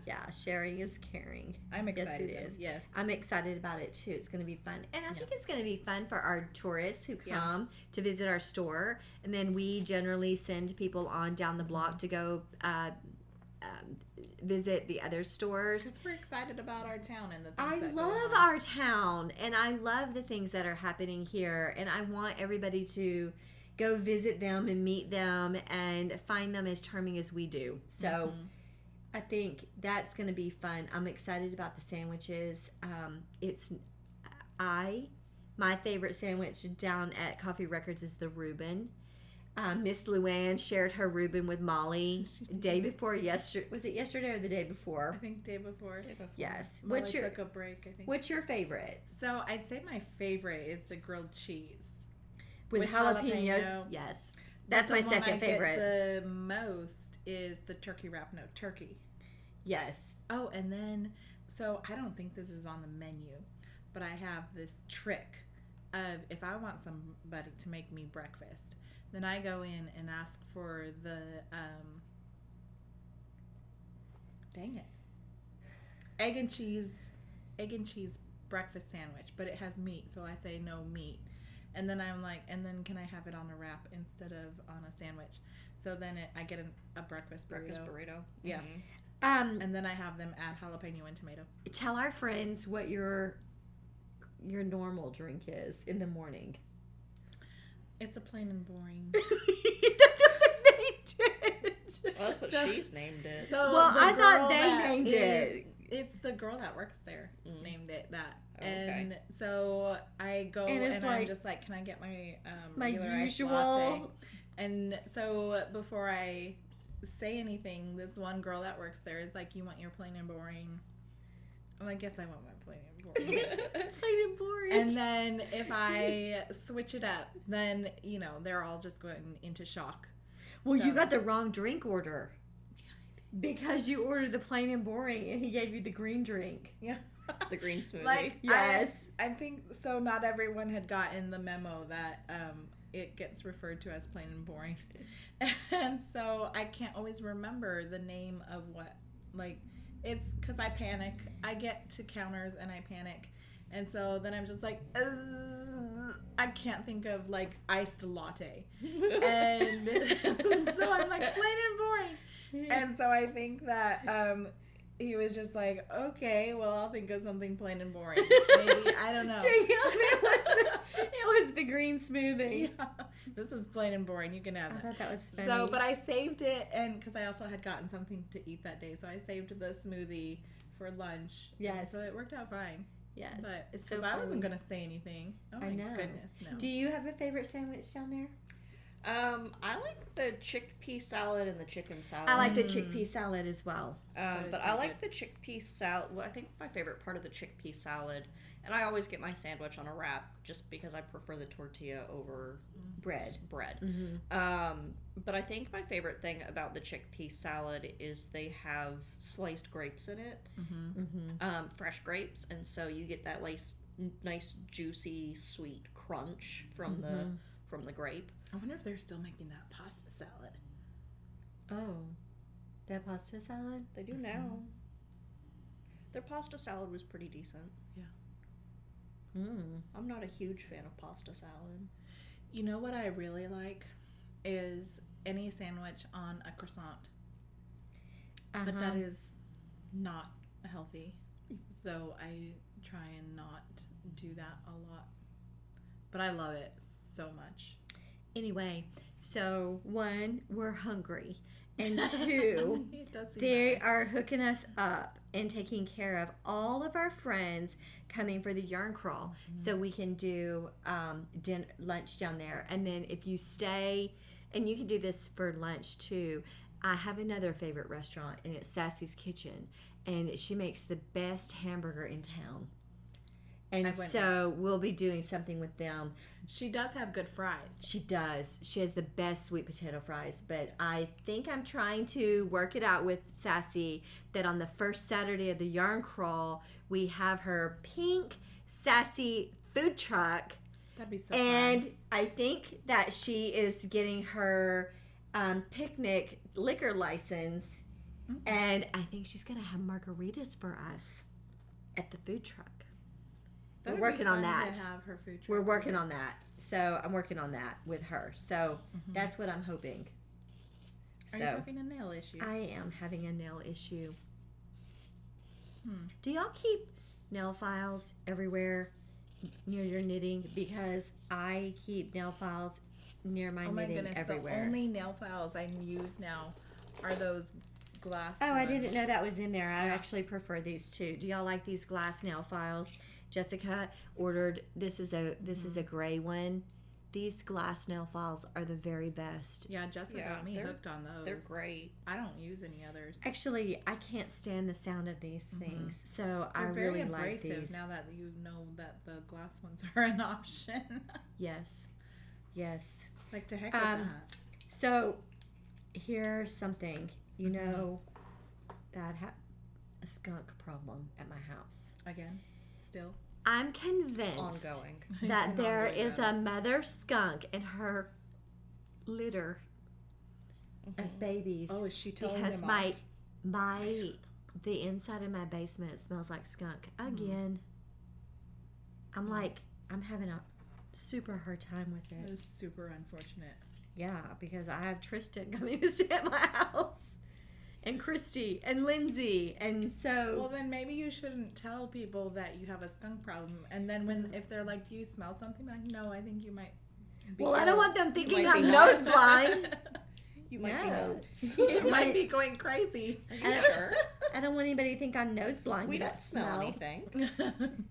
yeah, sharing is caring.
I'm
Yes,
excited.
it is.
Yes.
I'm excited about it too. It's going to be fun. And I think it's going to be fun for our tourists who come to visit our store. And then we generally send people on down the block to go visit the other stores.
Because we're excited about our town and the things
I
that go
love
on.
our town, and I love the things that are happening here. And I want everybody to go visit them and meet them and find them as charming as we do. So I think that's going to be fun. I'm excited about the sandwiches. My favorite sandwich down at Coffee Records is the Reuben. Miss Luann shared her Reuben with Molly day before yesterday. Was it yesterday or the day before?
I think day before.
Yes.
Molly
What's your
took a break, I think.
What's your favorite?
So I'd say my favorite is the grilled cheese.
With jalapenos. Yes. That's my
But the one
second
I
favorite.
Get the most is the turkey wrap. No, turkey.
Yes.
Oh, and then, so I don't think this is on the menu, but I have this trick of if I want somebody to make me breakfast, then I go in and ask for the, dang it, egg and cheese breakfast sandwich, but it has meat, so I say no meat. And then I'm like, and then can I have it on a wrap instead of on a sandwich? So then I get a breakfast burrito. Yeah. And then I have them add jalapeno and tomato.
Tell our friends what your normal drink is in the morning.
It's a plain and boring.
That's what they did.
Well, that's what she's named it.
So
Well,
the
I thought
girl
they
that
named it.
It's the girl that works there named it that.
Okay.
And so I go
And it's
and
like,
I'm just like, can I get my
my
regular iced
usual.
latte? And so before I say anything, this one girl that works there is like, you want your plain and boring? Well, I guess I want my plain and boring.
Plain and boring.
And then if I switch it up, then, they're all just going into shock.
Well, you
So-
got the wrong drink order. Because you ordered the plain and boring and he gave you the green drink.
Yeah.
The green smoothie.
Like,
Yes.
I think so. Not everyone had gotten the memo that it gets referred to as plain and boring, and so I can't always remember the name of what. Like, it's because I panic. I get to counters and I panic, and so then I'm just like, I can't think of like iced latte, and so I'm like plain and boring, and so I think that. He was just like, okay, well, I'll think of something plain and boring. Maybe, I don't know.
To him, it was the green smoothie.
Yeah. This is plain and boring. You can have
I
it.
thought that was funny.
But I saved it, and because I also had gotten something to eat that day, so I saved the smoothie for lunch.
Yes.
So it worked out fine.
Yes.
But
it's so
I
funny.
wasn't going to say anything. Oh my goodness, no.
Do you have a favorite sandwich down there?
I like the chickpea salad and the chicken salad.
I like the chickpea salad as well.
But I like the chickpea salad. Well, I think my favorite part of the chickpea salad, and I always get my sandwich on a wrap just because I prefer the tortilla over bread.
Mm-hmm.
But I think my favorite thing about the chickpea salad is they have sliced grapes in it, fresh grapes, and so you get that nice juicy sweet crunch from the grape.
I wonder if they're still making that pasta salad.
Oh, that pasta salad?
They do now. Their pasta salad was pretty decent.
Yeah.
I'm not a huge fan of pasta salad.
You know what I really like is any sandwich on a croissant. But that is not healthy. So I try and not do that a lot. But I love it so much.
Anyway, so 1, we're hungry. And 2,
they
are hooking us up and taking care of all of our friends coming for the yarn crawl, so we can do lunch down there. And then if you stay, and you can do this for lunch too, I have another favorite restaurant, and it's Sassy's Kitchen, and she makes the best hamburger in town. And so we'll be doing something with them.
She does have good fries.
She does. She has the best sweet potato fries. But I think I'm trying to work it out with Sassy that on the first Saturday of the yarn crawl, we have her pink Sassy food truck.
That'd be so
and
fun.
I think that she is getting her picnic liquor license. And I think she's going to have margaritas for us at the food truck. We're working on that.
To have her food truck.
We're working on that. So I'm working on that with her. So that's what I'm hoping.
Are you having a nail issue?
I am having a nail issue. Do y'all keep nail files everywhere near your knitting? Because I keep nail files near my knitting everywhere.
The only nail files I use now are those glass
ones. I didn't know that was in there. I actually prefer these too. Do y'all like these glass nail files? Jessica ordered, this is a gray one. These glass nail files are the very best.
Yeah, Jessica got me hooked on those.
They're great.
I don't use any others.
Actually, I can't stand the sound of these things, so I really like these.
Now that you know that the glass ones are an option.
Yes.
It's like, to heck with that.
So, here's something. You know that I have a skunk problem at my house.
Again? Still?
I'm convinced
Ongoing.
that there is a mother skunk in her litter of babies.
Oh, is she telling
because
them off?
the inside of my basement smells like skunk again. I'm like, I'm having a super hard time with it.
It is super unfortunate.
Yeah, because I have Tristan coming to stay at my house. And Christy and Lindsay, and so.
Well, then maybe you shouldn't tell people that you have a skunk problem. And then if they're like, "Do you smell something?" I'm like, no, I think you might.
Well, I don't want them thinking I'm nose blind.
You might be nuts.
You might be going crazy.
I don't want anybody to think I'm nose blind.
We don't smell anything.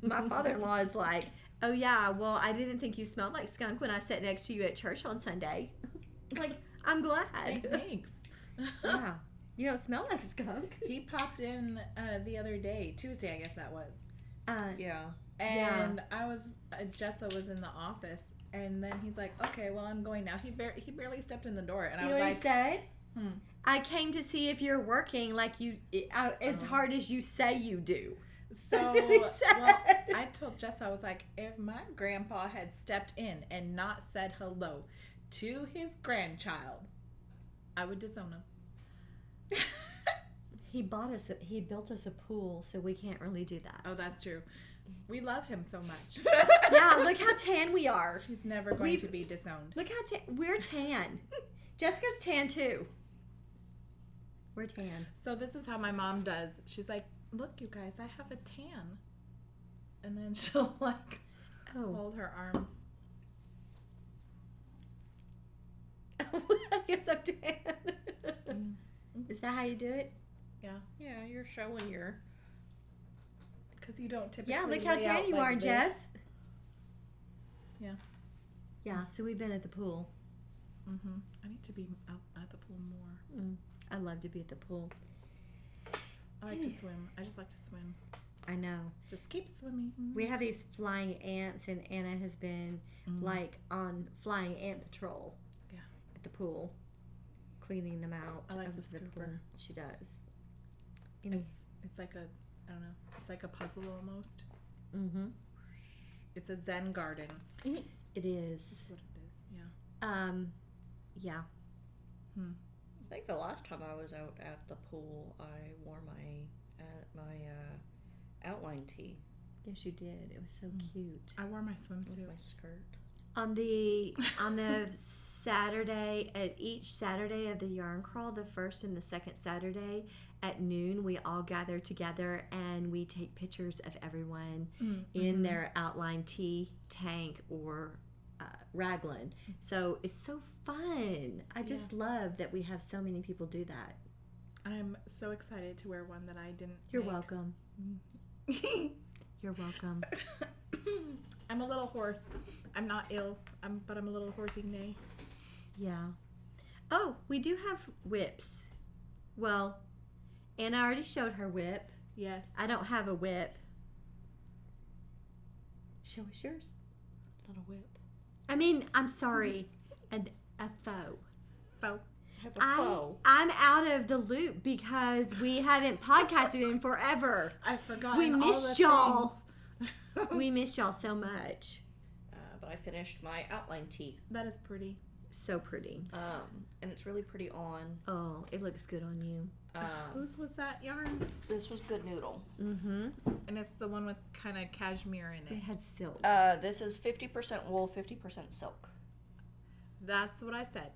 My father-in-law is like, "Oh yeah, well, I didn't think you smelled like skunk when I sat next to you at church on Sunday." Like, I'm glad.
Thanks.
Yeah. You don't smell like skunk.
He popped in the other day, Tuesday, I guess that was.
Yeah.
And I was, Jessa was in the office, and then he's like, "Okay, well, I'm going now." He barely stepped in the door, and I was like,
"You know what he said? I came to see if you're working like you as hard as you say you do."
So,
that's what he said.
Well, I told Jessa, I was like, if my grandpa had stepped in and not said hello to his grandchild, I would disown him.
He built us a pool, so we can't really do that.
Oh, that's true. We love him so much.
Yeah, look how tan we are.
He's never going to be disowned.
Look how we're tan. Jessica's tan too. We're tan.
So this is how my mom does. She's like, "Look, you guys, I have a tan," and then she'll like hold her arms.
I guess I'm tan. Is that how you do it?
Yeah.
Yeah, you're showing your
Because you don't typically.
Yeah, look how
lay
tan
out
you
like
are,
this.
Jess.
Yeah.
Yeah, so we've been at the pool.
Mm-hmm. I need to be out at the pool more.
I love to be at the pool.
I like to swim. I just like to swim.
I know.
Just keep swimming.
We have these flying ants, and Anna has been like on flying ant patrol.
Yeah.
At the pool, cleaning them out.
I like
of
the
pool.
scooper.
She does.
It's like a, I don't know. It's like a puzzle almost.
Mm-hmm.
It's a Zen garden.
It is.
That's what it is. Yeah.
Yeah.
I think the last time I was out at the pool, I wore my outline tee.
Yes, you did. It was so cute.
I wore my
With
swimsuit.
my skirt.
On the Saturday, at each Saturday of the yarn crawl, the first and the second Saturday at noon, we all gather together and we take pictures of everyone in their outline tee, tank, or raglan. So it's so fun. I just love that we have so many people do that.
I'm so excited to wear one that I didn't.
You're
make.
welcome. You're welcome.
I'm a little hoarse. I'm not ill, but I'm a little horsey nay.
Yeah. Oh, we do have whips. Well, Anna already showed her whip.
Yes.
I don't have a whip. Show us yours.
Not a whip.
I mean, I'm sorry, a faux.
Faux.
I have a faux.
I'm out of the loop because we haven't podcasted in forever.
I forgot.
We missed y'all. We missed y'all so much.
But I finished my outline tee.
That is pretty.
So pretty.
And it's really pretty on.
Oh, it looks good on you.
Whose was that yarn?
This was Good Noodle.
Mm-hmm.
And it's the one with kind of cashmere in
It
it.
had silk.
This is 50% wool, 50% silk.
That's what I said.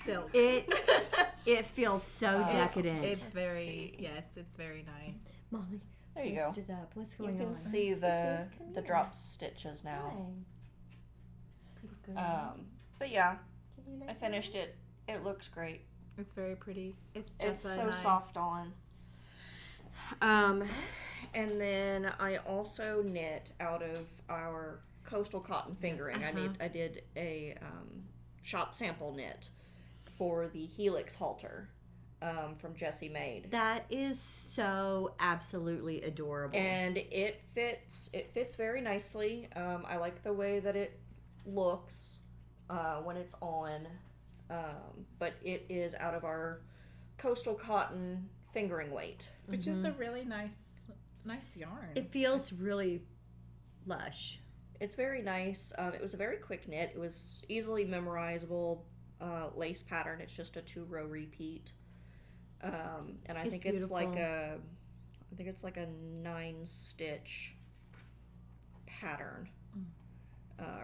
Silk.
It feels so decadent.
It's very, yes, it's very nice.
Molly,
There you go.
fist it up. What's
You
going on?
can see the drop stitches now.
Pretty good.
But yeah,
Can you
I
make
finished it. It looks great.
It's very pretty.
It's
Jessa
so
and I-
soft on. And then I also knit out of our coastal cotton fingering. I did a shop sample knit for the Helix halter from Jessie Made.
That is so absolutely adorable.
And it fits very nicely. I like the way that it looks when it's on. But it is out of our coastal cotton fingering weight.
Which is a really nice yarn.
It feels really lush.
It's very nice. It was a very quick knit. It was easily memorizable lace pattern. It's just a 2-row repeat. And I think it's like a 9-stitch pattern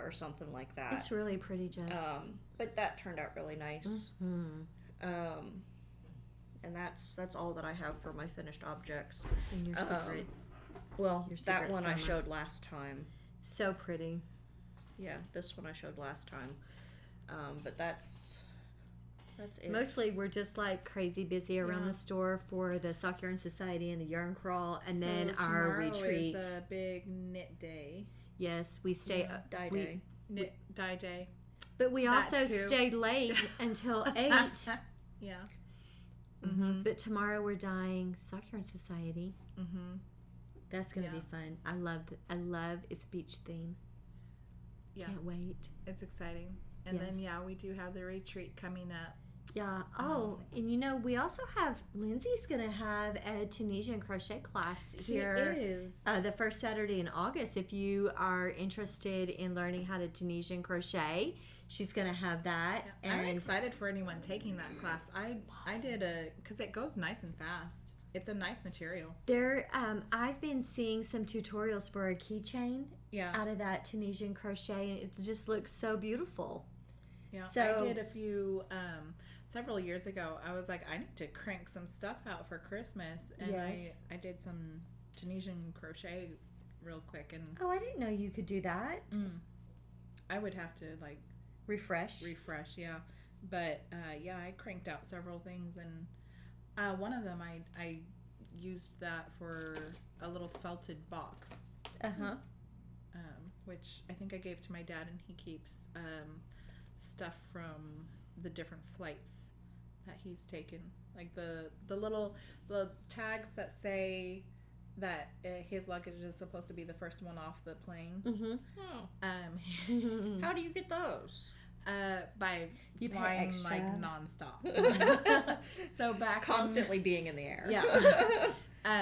or something like that.
It's really pretty, Jess.
But that turned out really nice. And that's all that I have for my finished objects.
And your secret.
Well,
Your
that
secret
one I
summer.
showed last time.
So pretty.
Yeah, this one I showed last time. But that's it.
Mostly we're just like crazy busy around
Yeah.
the store for the Sock Yarn Society and the yarn crawl, and
So
then our
tomorrow
retreat.
is a big knit day.
Yes, we stay.
Dye
we-
day.
Knit dye day.
But we
That
also
too.
stayed late until 8.
Yeah.
But tomorrow we're dyeing Sock Yarn Society.
Mm-hmm.
That's gonna
Yeah.
be fun. I love its beach theme.
Yeah.
Can't wait.
It's exciting. And
Yes.
then we do have the retreat coming up.
Yeah. Oh, and we also have Lindsay's gonna have a Tunisian crochet class here.
She is.
The first Saturday in August. If you are interested in learning how to Tunisian crochet, she's gonna have that.
I'm
And
excited for anyone taking that class. I did because it goes nice and fast. It's a nice material.
there, I've been seeing some tutorials for a keychain
Yeah.
out of that Tunisian crochet, and it just looks so beautiful.
Yeah.
So-
I did a few several years ago. I was like, I need to crank some stuff out for Christmas, and
Yes.
I did some Tunisian crochet real quick, and
Oh, I didn't know you could do that.
I would have to
Refresh.
refresh, yeah. But I cranked out several things, and one of them I used that for a little felted box. Which I think I gave to my dad, and he keeps stuff from the different flights that he's taken, like the tags that say that his luggage is supposed to be the first one off the plane.
How do you get those?
By
you
flying like nonstop. So back
constantly being in the air.
Yeah.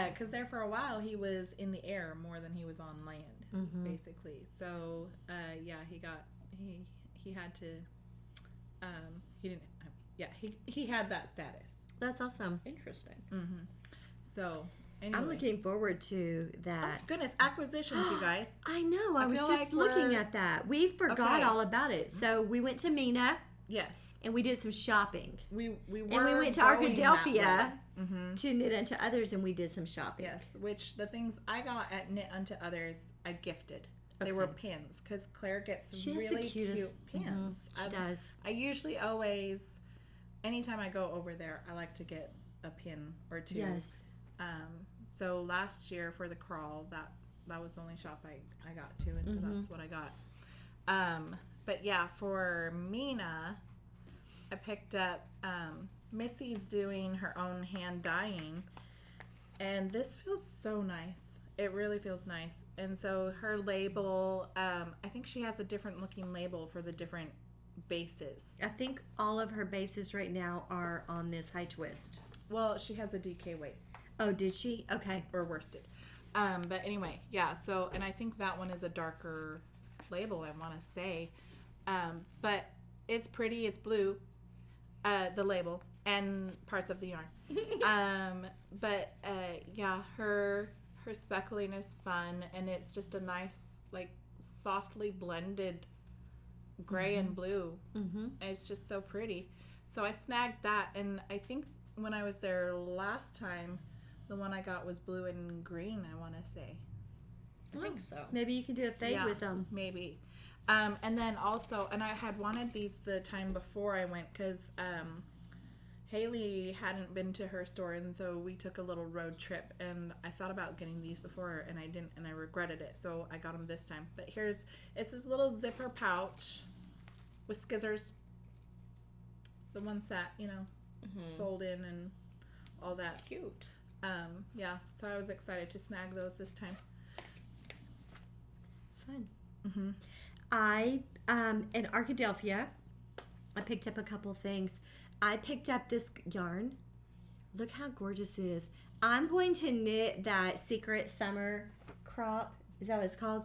Because there for a while he was in the air more than he was on land, basically. So he had to he had that status.
That's awesome.
Interesting.
So anyway.
I'm looking forward to that.
Oh, goodness, acquisitions, you guys.
I know. I was just
like
looking at that. We forgot all about it. So we went to Mina.
Yes.
And we did some shopping.
We
went to Arkadelphia to Knit Unto Others, and we did some shopping.
Yes, which the things I got at Knit Unto Others, I gifted. They were pins, because Claire gets really cute pins.
She does.
I usually always, anytime I go over there, I like to get a pin or two.
Yes.
So last year for the crawl, that was the only shop I got to, and so that's what I got. But yeah, for Mina, I picked up, Missy's doing her own hand dyeing, and this feels so nice. It really feels nice. And so her label, I think she has a different looking label for the different bases.
I think all of her bases right now are on this high twist.
Well, she has a DK weight.
Oh, did she? Okay.
Or worsted. But anyway, yeah, so, and I think that one is a darker label, I want to say. But it's pretty, it's blue, the label, and parts of the yarn. Yeah, her speckling is fun, and it's just a nice, like, softly blended gray and blue. And it's just so pretty. So I snagged that, and I think when I was there last time, the one I got was blue and green, I want to say.
I think so.
Maybe you can do a fade with them.
Maybe. And then also, and I had wanted these the time before I went, because Haley hadn't been to her store, and so we took a little road trip, and I thought about getting these before, and I didn't, and I regretted it, so I got them this time. But it's this little zipper pouch with skizzers. The ones that, fold in and all that.
Cute.
Yeah, so I was excited to snag those this time.
Fun. I, in Arkadelphia, I picked up a couple things. I picked up this yarn. Look how gorgeous it is. I'm going to knit that Secret Summer Crop. Is that what it's called?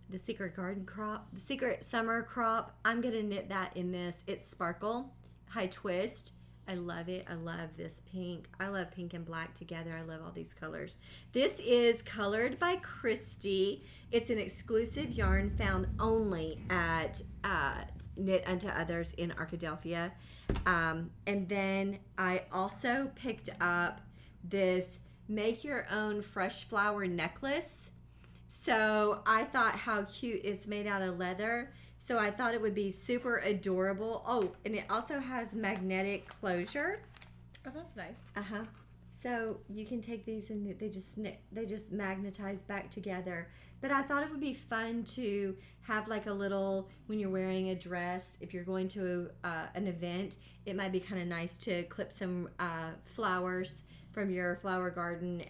The Secret Garden Crop. The Secret Summer Crop. I'm going to knit that in this. It's sparkle, high twist. I love it. I love this pink. I love pink and black together. I love all these colors. This is colored by Christy. It's an exclusive yarn found only at Knit Unto Others in Arkadelphia. And then I also picked up this make your own fresh flower necklace. So I thought how cute. It's made out of leather. So I thought it would be super adorable. Oh, and it also has magnetic closure.
Oh, that's nice.
So you can take these and they just magnetize back together. But I thought it would be fun to have like a little, when you're wearing a dress, if you're going to an event, it might be kind of nice to clip some flowers from your flower garden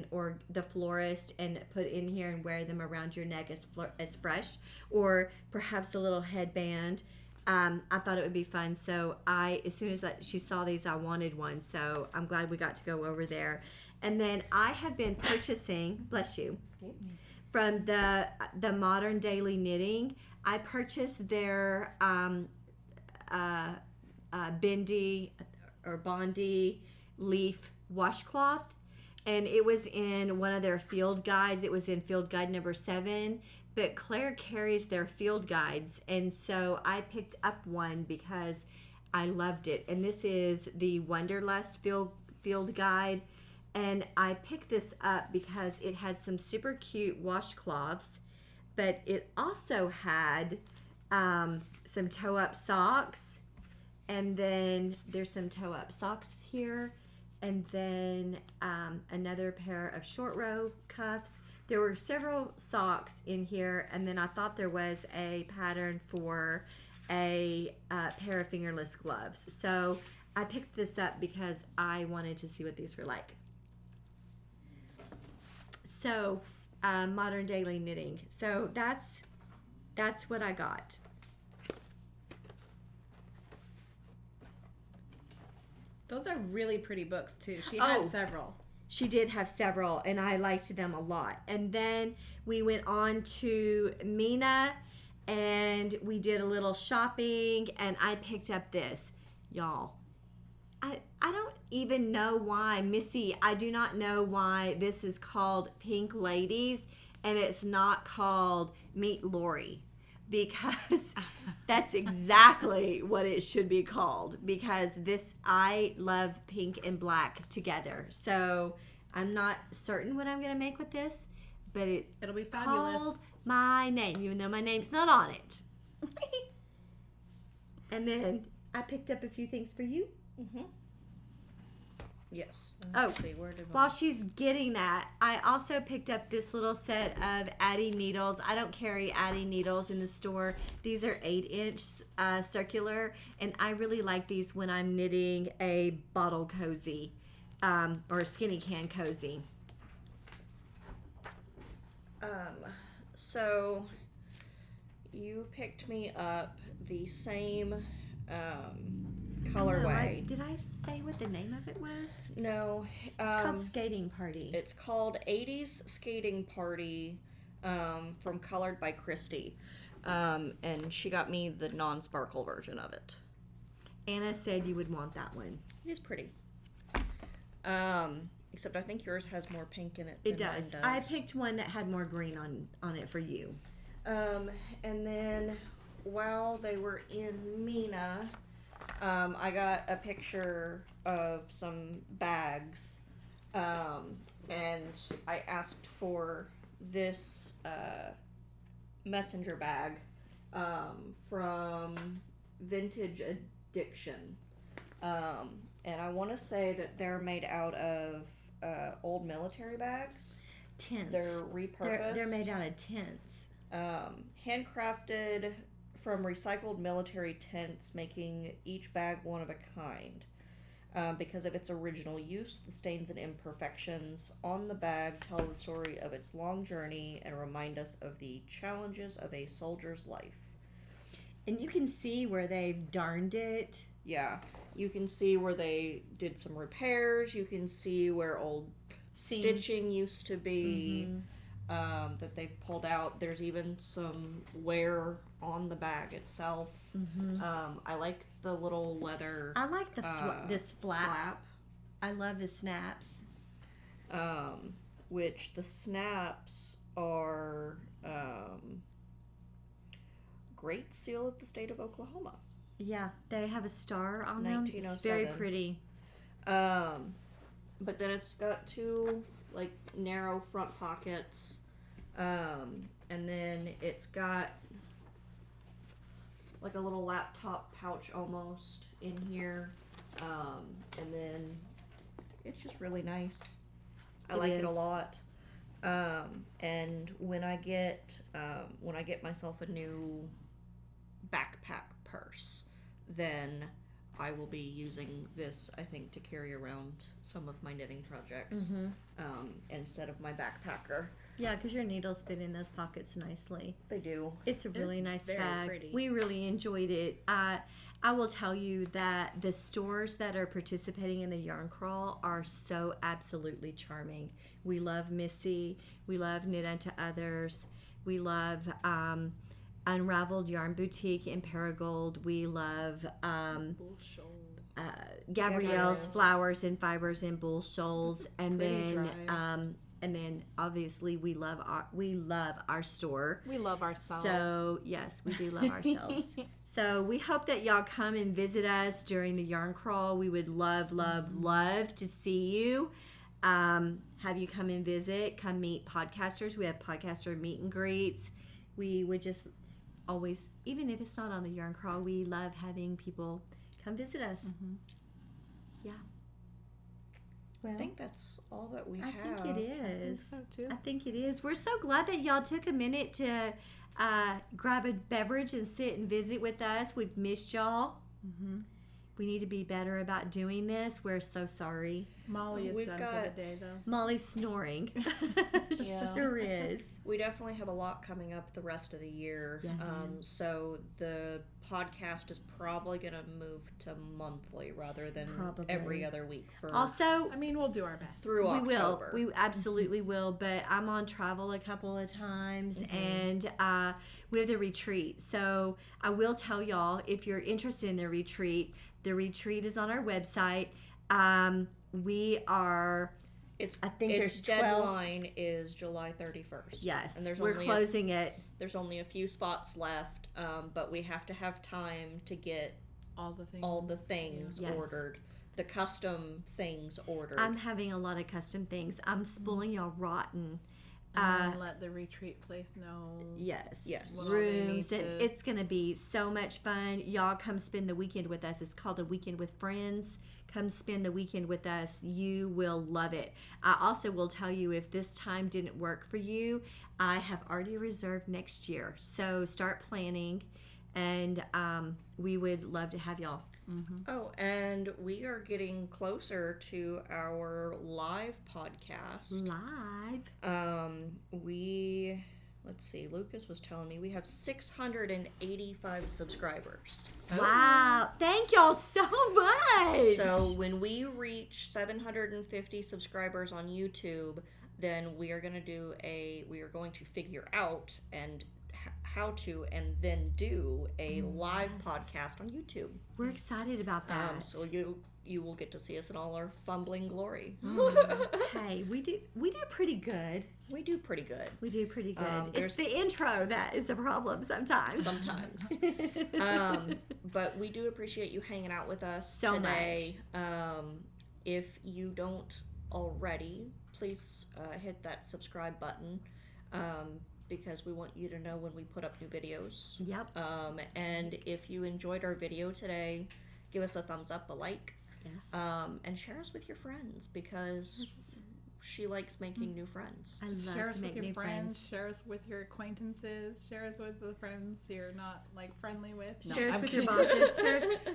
or the florist and put in here and wear them around your neck as fresh, or perhaps a little headband. I thought it would be fun. So as soon as she saw these, I wanted one. So I'm glad we got to go over there. And then I have been purchasing, bless you, from the Modern Daily Knitting. I purchased their Bendy or Bondi leaf washcloth, and it was in one of their field guides. It was in field guide number 7, but Claire carries their field guides, and so I picked up one because I loved it. And this is the Wonderlust field guide, and I picked this up because it had some super cute washcloths, but it also had some toe-up socks, and then there's some toe-up socks here. and then another pair of short row cuffs. There were several socks in here, and then I thought there was a pattern for a pair of fingerless gloves. So I picked this up because I wanted to see what these were like. So modern daily knitting. So that's what I got.
Those are really pretty books too. She had several.
She did have several, and I liked them a lot. And then we went on to Mina, and we did a little shopping, and I picked up this. Y'all, I don't even know why, Missy, I do not know why this is called Pink Ladies, and it's not called Meet Lori. Because that's exactly what it should be called. Because I love pink and black together. So I'm not certain what I'm going to make with this, but
it'll be fabulous.
Called my name, even though my name's not on it. And then I picked up a few things for you.
Mm-hmm. Yes.
While she's getting that, I also picked up this little set of Addie needles. I don't carry Addie needles in the store. These are 8-inch circular, and I really like these when I'm knitting a bottle cozy or a skinny can cozy.
So you picked me up the same colorway.
Did I say what the name of it was?
No.
It's called Skating Party.
It's called 80s Skating Party from Colored by Christy. And she got me the non-sparkle version of it.
Anna said you would want that one.
It is pretty. Except I think yours has more pink in it
than mine does. I picked one that had more green on it for you.
And then while they were in Mina, I got a picture of some bags, and I asked for this messenger bag from Vintage Addiction, and I want to say that they're made out of old military bags.
Tents.
They're repurposed.
They're made out of tents.
Handcrafted from recycled military tents, making each bag one of a kind. Because of its original use, the stains and imperfections on the bag tell the story of its long journey and remind us of the challenges of a soldier's life.
And you can see where they've darned it.
Yeah, you can see where they did some repairs. You can see where old stitching used to be. That they've pulled out. There's even some wear on the bag itself. I like the little leather.
I like the this flap. I love the snaps.
Which the snaps are Great Seal of the State of Oklahoma.
Yeah, they have a star on them. It's very pretty.
But then it's got two like narrow front pockets, and then it's got like a little laptop pouch almost in here, and then it's just really nice. I like it a lot. And when I get myself a new backpack purse, then I will be using this, I think, to carry around some of my knitting projects instead of my backpacker.
Yeah, because your needles fit in those pockets nicely.
They do.
It's a really nice bag.
Pretty.
We really enjoyed it. I will tell you that the stores that are participating in the yarn crawl are so absolutely charming. We love Missy. We love Knit Unto Others. We love Unraveled Yarn Boutique in Paragold. We love Gabrielle's Flowers and Fibers in Bull Shoals, and then obviously we love our store.
We love ourselves.
So yes, we do love ourselves. So we hope that y'all come and visit us during the yarn crawl. We would love to see you. Have you come and visit? Come meet podcasters. We have podcaster meet and greets. We would just always, even if it's not on the yarn crawl, we love having people come visit us. Yeah.
I think that's all that we
have.
have.
I think it is.
I think so, too.
I think it is. We're so glad that y'all took a minute to grab a beverage and sit and visit with us. We've missed y'all.
Mm-hmm.
We need to be better about doing this. We're so sorry.
Molly is done for the day, though.
Molly's snoring.
Yeah.
Sure is.
We definitely have a lot coming up the rest of the year.
Yes.
So the podcast is probably going to move to monthly rather than
Probably.
every other week.
Also,
I mean, we'll do our best.
Through October.
We absolutely will. But I'm on travel a couple of times, and we have the retreat. So I will tell y'all, if you're interested in the retreat is on our website. We are. I think
its
there's 12.
deadline is July 31st.
Yes,
and
we're closing it.
There's only a few spots left, but we have to have time to get
all the things
Yes.
ordered, the custom things ordered.
I'm having a lot of custom things. I'm spooling y'all rotten.
And then let the retreat place know.
Yes.
what all they need
Rooms.
to-
It's going to be so much fun. Y'all come spend the weekend with us. It's called A Weekend with Friends. Come spend the weekend with us. You will love it. I also will tell you, if this time didn't work for you, I have already reserved next year. So start planning, and we would love to have y'all.
Mm-hmm.
Oh, and we are getting closer to our live podcast. Let's see, Lucas was telling me we have 685 subscribers.
Wow. Thank y'all so much.
So when we reach 750 subscribers on YouTube, then we are going to figure out how to and then do a live podcast on YouTube.
We're excited about that.
So you will get to see us in all our fumbling glory.
Hey, we do pretty good.
We do pretty good.
It's the intro that is a problem sometimes.
But we do appreciate you hanging out with us
so
today. If you don't already, please hit that subscribe button. Because we want you to know when we put up new videos.
Yep.
And if you enjoyed our video today, give us a thumbs up, a like.
Yes.
And share us with your friends, because she likes making new friends.
I love
Share
to
us
make
with
new
your friends.
friends.
Share us with your acquaintances. Share us with the friends you're not friendly with. No,
Share us
I'm
with
kidding.
your bosses.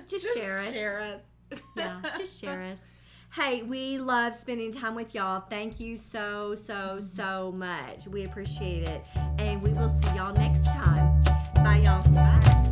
Just share us.
Share us.
Yeah, just share us. Hey, we love spending time with y'all. Thank you so much. We appreciate it. And we will see y'all next time. Bye, y'all.
Bye.